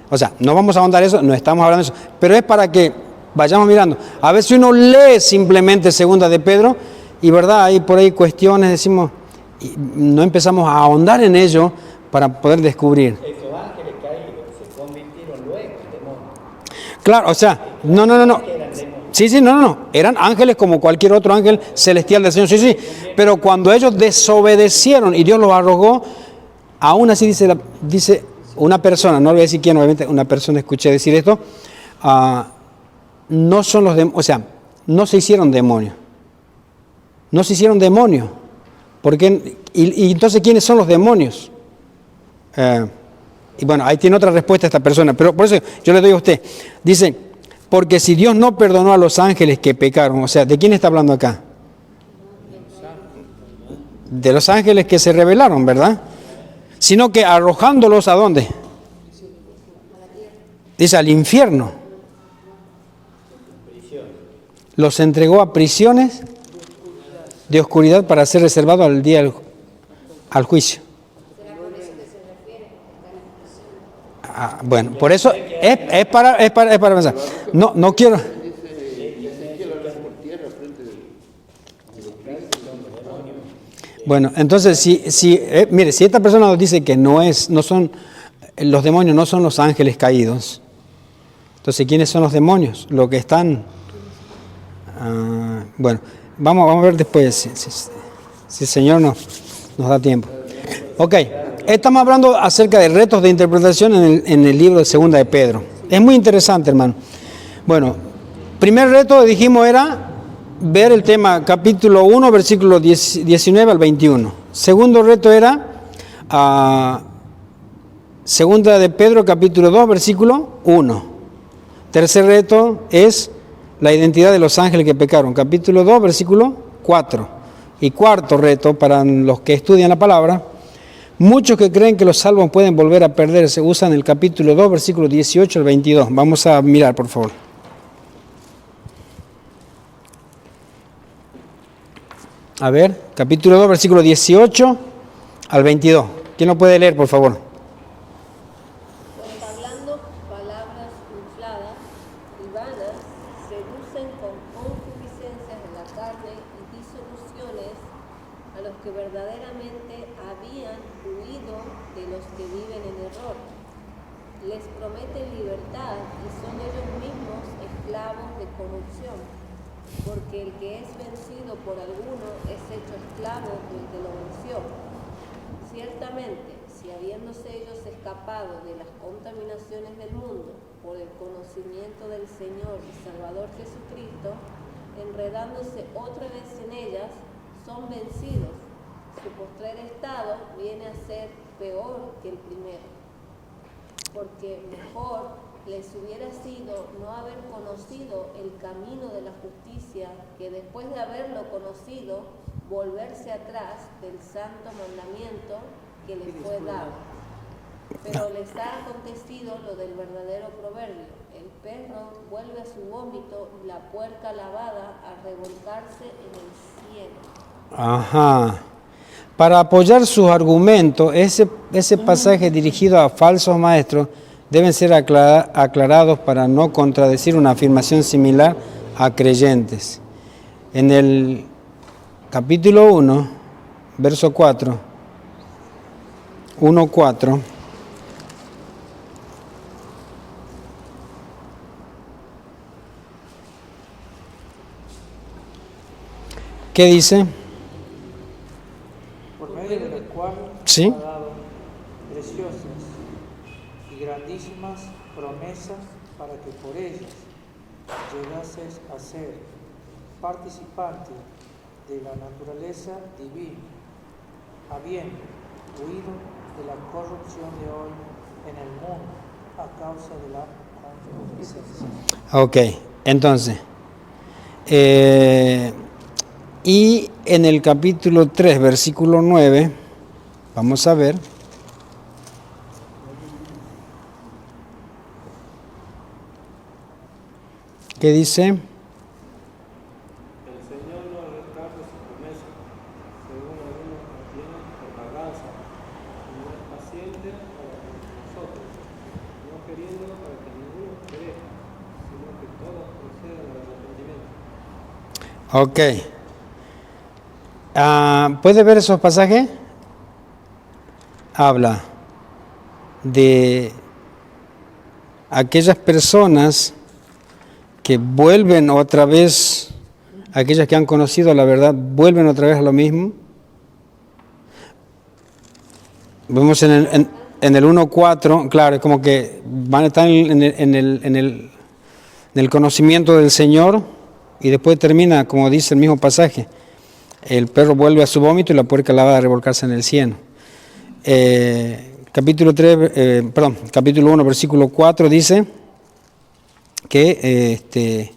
S2: O sea, no vamos a ahondar eso, no estamos hablando de eso, pero es para que vayamos mirando. A veces uno lee simplemente 2 de Pedro y verdad, hay por ahí cuestiones, decimos, y no empezamos a ahondar en ello para poder descubrir.
S5: Esos ángeles caídos se convirtieron luego en demonios.
S2: Claro, o sea, no. Sí, no. Eran ángeles como cualquier otro ángel celestial del Señor, sí. Pero cuando ellos desobedecieron y Dios los arrojó, aún así dice una persona, no le voy a decir quién, obviamente una persona escuché decir esto, no son los demonios, o sea, no se hicieron demonios. No se hicieron demonios. Porque, y entonces, ¿quiénes son los demonios? Y bueno, ahí tiene otra respuesta esta persona, pero por eso yo le doy a usted. Dice, porque si Dios no perdonó a los ángeles que pecaron, o sea, ¿de quién está hablando acá? De los ángeles que se rebelaron, ¿verdad? Sino que arrojándolos ¿a dónde? Dice al infierno. Los entregó a prisiones de oscuridad para ser reservado al día al juicio.
S6: ¿Será con eso que se refiere?
S2: Bueno, por eso es para pensar. No quiero. Bueno, entonces mire, si esta persona nos dice que no son los demonios, no son los ángeles caídos, entonces ¿quiénes son los demonios? Lo que están. Bueno, vamos a ver después si el Señor nos da tiempo. Ok, estamos hablando acerca de retos de interpretación en el libro de Segunda de Pedro. Es muy interesante, hermano. Bueno, primer reto, dijimos, era ver el tema capítulo 1, versículo 19 al 21. Segundo reto era Segunda de Pedro, capítulo 2, versículo 1. Tercer reto es la identidad de los ángeles que pecaron, capítulo 2, versículo 4. Y cuarto reto, para los que estudian la palabra, muchos que creen que los salvos pueden volver a perderse, usan el capítulo 2, versículo 18 al 22. Vamos a mirar, por favor. A ver, capítulo 2, versículo 18 al 22. ¿Quién lo puede leer, por favor?
S6: Pues hablando palabras infladas y vanas, seducen con concupiscencias de la carne y disoluciones a los que verdaderamente habían huido de los que viven en error. Les prometen libertad y son ellos mismos esclavos de corrupción, porque el que es vencido por alguno es hecho esclavo del que lo venció. Ciertamente, si habiéndose ellos escapado de las contaminaciones del mundo por el conocimiento del Señor y Salvador Jesucristo, enredándose otra vez en ellas, son vencidos. Su postrer estado viene a ser peor que el primero, porque mejor les hubiera sido no haber conocido el camino de la justicia que después de haberlo conocido, volverse atrás del santo mandamiento que les fue dado. Pero les ha acontecido lo del verdadero proverbio: el perro vuelve a su vómito y la puerca lavada a revolcarse en el cielo.
S2: Ajá. Para apoyar sus argumentos, ese pasaje dirigido a falsos maestros deben ser aclarados para no contradecir una afirmación similar a creyentes. En el capítulo 1, verso 4, 1:4, ¿qué dice?
S7: Por medio de la cual
S2: Sí.
S7: ha dado preciosas y grandísimas promesas para que por ellas llegases a ser participante de la naturaleza divina, habiendo huido de la corrupción de hoy en el mundo a causa de la concupiscencia.
S2: Ok, entonces, y en el capítulo 3, versículo 9, vamos a ver. ¿Qué dice?
S1: El Señor no retrasa su promesa, según algunos la tienen por tardanza, sino es paciente para con nosotros, no queriendo para que ninguno perezca, sino que todos procedan al arrepentimiento.
S2: Ok. ¿Puede ver esos pasajes? Habla de aquellas personas que vuelven otra vez, aquellas que han conocido la verdad, vuelven otra vez a lo mismo. Vemos en el 1:4, claro, es como que van a estar en el conocimiento del Señor, y después termina, como dice el mismo pasaje, el perro vuelve a su vómito y la puerca lavada a revolcarse en el cielo. Capítulo 1, versículo 4 dice que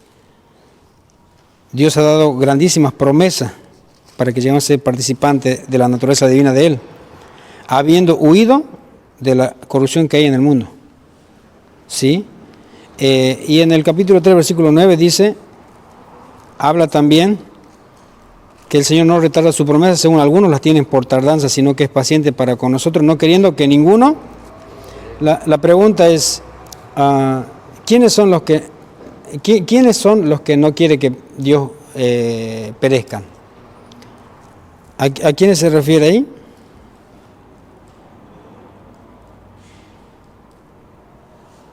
S2: Dios ha dado grandísimas promesas para que lleguemos a ser participantes de la naturaleza divina de Él, habiendo huido de la corrupción que hay en el mundo. ¿Sí? Y en el capítulo 3, versículo 9 dice, habla también que el Señor no retarda su promesa, según algunos las tienen por tardanza, sino que es paciente para con nosotros, no queriendo que ninguno. La pregunta es, ¿quiénes son los que no quiere que Dios perezcan? ¿A quiénes se refiere ahí?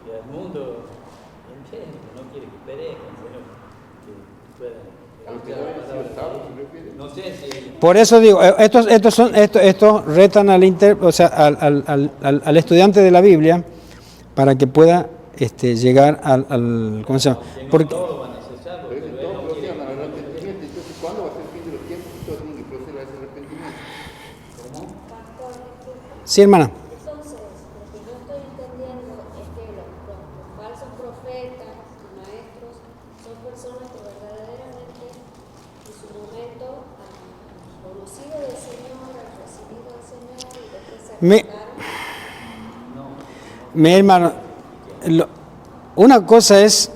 S5: Y el mundo entero no quiere que perezcan, sino que puedan. No sé si.
S2: Por eso digo, estos retan al estudiante de la Biblia para que pueda llegar al ¿cómo se llama? Porque,
S5: Todo van a cesar, porque él no quiere.
S8: Entonces, ¿cuándo va a ser el fin de los tiempos y todo tiene que proceder a ese arrepentimiento?
S2: sí, hermana.
S6: Entonces, lo que yo estoy entendiendo es que los falsos profetas y maestros son personas que verdaderamente en su momento han conocido del Señor, han recibido al Señor y después se apartaron.
S2: Mi hermano, una cosa es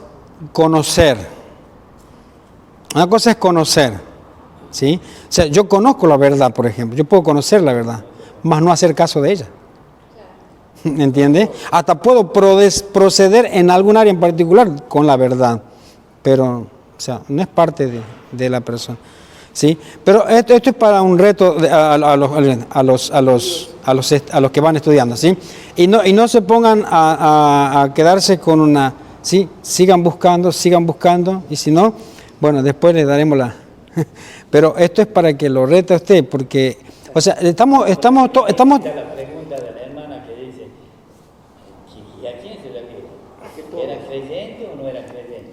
S2: conocer. Una cosa es conocer, ¿sí? O sea, yo conozco la verdad, por ejemplo. Yo puedo conocer la verdad, mas no hacer caso de ella. ¿Entiende? Hasta puedo proceder en algún área en particular con la verdad, pero, o sea, no es parte de la persona, ¿sí? Pero esto es para un reto a los que van estudiando, ¿sí? Y no se pongan a quedarse con una, ¿sí? Sigan buscando, y si no, bueno, después les daremos la... Pero esto es para que lo rete a usted, porque, o sea, estamos
S5: La pregunta de la hermana que dice, ¿y a quién se refiere? ¿Era creyente o no era creyente?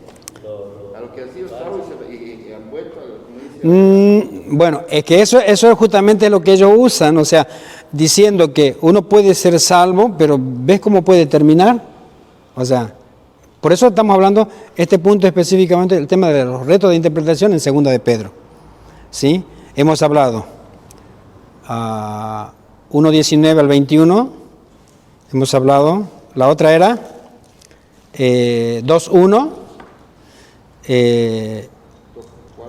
S8: A los que han sido salvos y han vuelto a lo que dice.
S2: Bueno, es que eso es justamente lo que ellos usan, o sea, diciendo que uno puede ser salvo, pero ¿ves cómo puede terminar? O sea, por eso estamos hablando, este punto específicamente, el tema de los retos de interpretación en 2 de Pedro, ¿sí? Hemos hablado 1:19 al 21, hemos hablado, la otra era 2:1,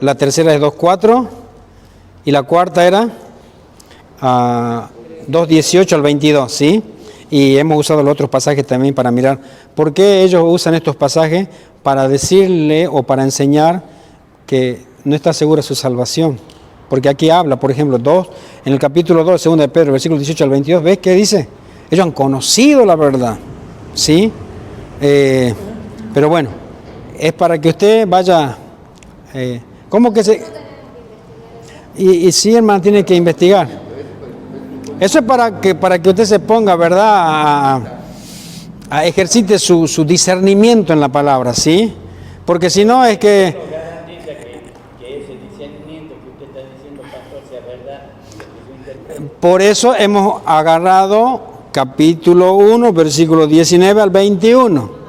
S2: la tercera es 2:4 y la cuarta era 2:18 al 22, ¿sí? Y hemos usado los otros pasajes también para mirar por qué ellos usan estos pasajes para decirle o para enseñar que no está segura su salvación. Porque aquí habla, por ejemplo, en el capítulo 2, 2 de Pedro, versículo 18 al 22, ¿ves qué dice? Ellos han conocido la verdad, ¿sí? Pero bueno, es para que usted vaya... ¿Cómo que se...? Y sí, hermano, tiene que investigar. Eso es para que usted se ponga, ¿verdad?, a ejercite su discernimiento en la palabra, ¿sí? Porque si no es que...
S5: ¿Eso garantiza que ese discernimiento que usted está diciendo, pastor, sea verdad?
S2: Por eso hemos agarrado capítulo 1, versículo 19 al 21.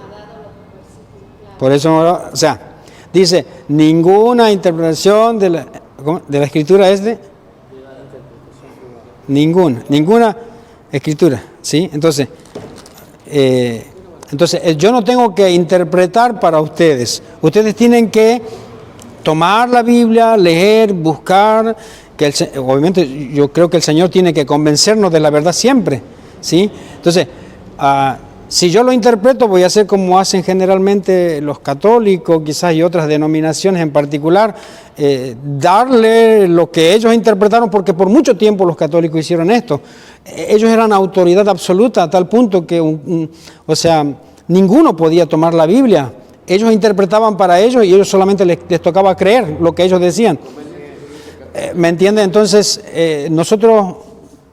S2: Por eso, o sea, dice, ninguna interpretación de la escritura es de... Ninguna escritura, ¿sí? Entonces, yo no tengo que interpretar para ustedes. Ustedes tienen que tomar la Biblia, leer, buscar, obviamente yo creo que el Señor tiene que convencernos de la verdad siempre, ¿sí? Entonces, si yo lo interpreto, voy a hacer como hacen generalmente los católicos, quizás y otras denominaciones en particular, darle lo que ellos interpretaron, porque por mucho tiempo los católicos hicieron esto. Ellos eran autoridad absoluta a tal punto que, o sea, ninguno podía tomar la Biblia. Ellos interpretaban para ellos y ellos solamente les tocaba creer lo que ellos decían. ¿Me entiende? Entonces, nosotros...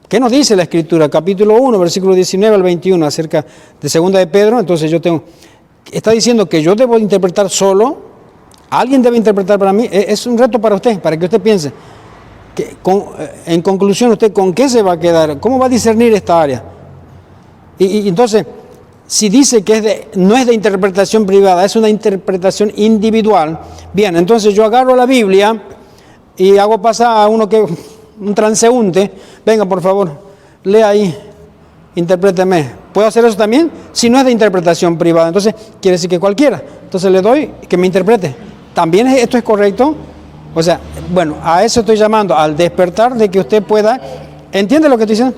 S2: ¿Qué nos dice la Escritura? Capítulo 1, versículo 19 al 21, acerca de 2 de Pedro. Entonces está diciendo que yo debo interpretar solo, alguien debe interpretar para mí. Es un reto para usted, para que usted piense. En conclusión, ¿usted con qué se va a quedar? ¿Cómo va a discernir esta área? Y entonces, si dice que no es de interpretación privada, es una interpretación individual, bien, entonces yo agarro la Biblia y hago pasar a uno que... un transeúnte, venga por favor, lea ahí, interpréteme. ¿Puedo hacer eso también? Si no es de interpretación privada, entonces quiere decir que cualquiera. Entonces le doy que me interprete. ¿También esto es correcto? O sea, bueno, a eso estoy llamando, al despertar de que usted pueda... ¿Entiende lo que estoy diciendo?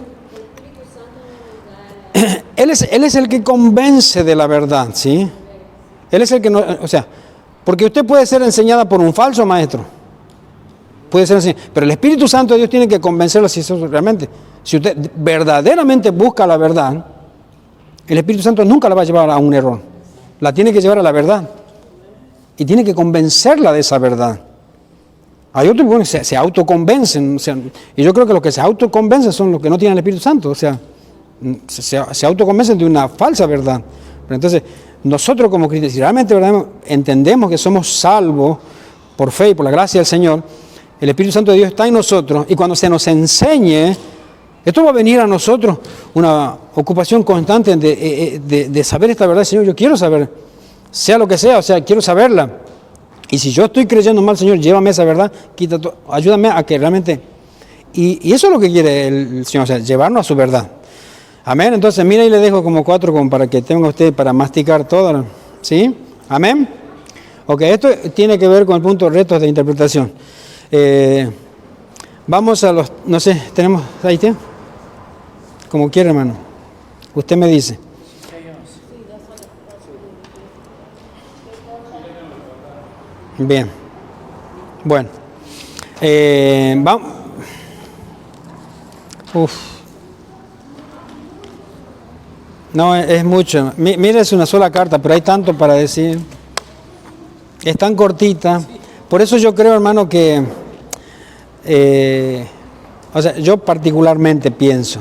S2: Él es el que convence de la verdad, ¿sí? Él es el que no... O sea, porque usted puede ser enseñada por un falso maestro. Puede ser enseñada, pero el Espíritu Santo de Dios tiene que convencerlo si eso realmente... Si usted verdaderamente busca la verdad, el Espíritu Santo nunca la va a llevar a un error. La tiene que llevar a la verdad. Y tiene que convencerla de esa verdad. Hay otros que bueno, se autoconvencen. O sea, y yo creo que los que se autoconvencen son los que no tienen el Espíritu Santo. O sea, se autoconvencen de una falsa verdad. Pero entonces, nosotros como cristianos, si realmente entendemos que somos salvos por fe y por la gracia del Señor, el Espíritu Santo de Dios está en nosotros. Y cuando se nos enseñe, esto va a venir a nosotros una ocupación constante de saber esta verdad. Señor, yo quiero saber, sea lo que sea, o sea, quiero saberla. Y si yo estoy creyendo mal, Señor, llévame esa verdad, ayúdame a que realmente... Y eso es lo que quiere el Señor, o sea, llevarnos a su verdad. Amén. Entonces, mira, y le dejo como 4 como para que tenga usted para masticar todo. ¿Sí? Amén. Ok, esto tiene que ver con el punto retos de interpretación. Vamos a los... No sé, ¿tenemos ahí tiempo? Como quiera, hermano. Usted me dice. Bien. Bueno. Vamos. No, es mucho. Mira, es una sola carta, pero hay tanto para decir. Es tan cortita. Por eso yo creo, hermano, que... o sea, yo particularmente pienso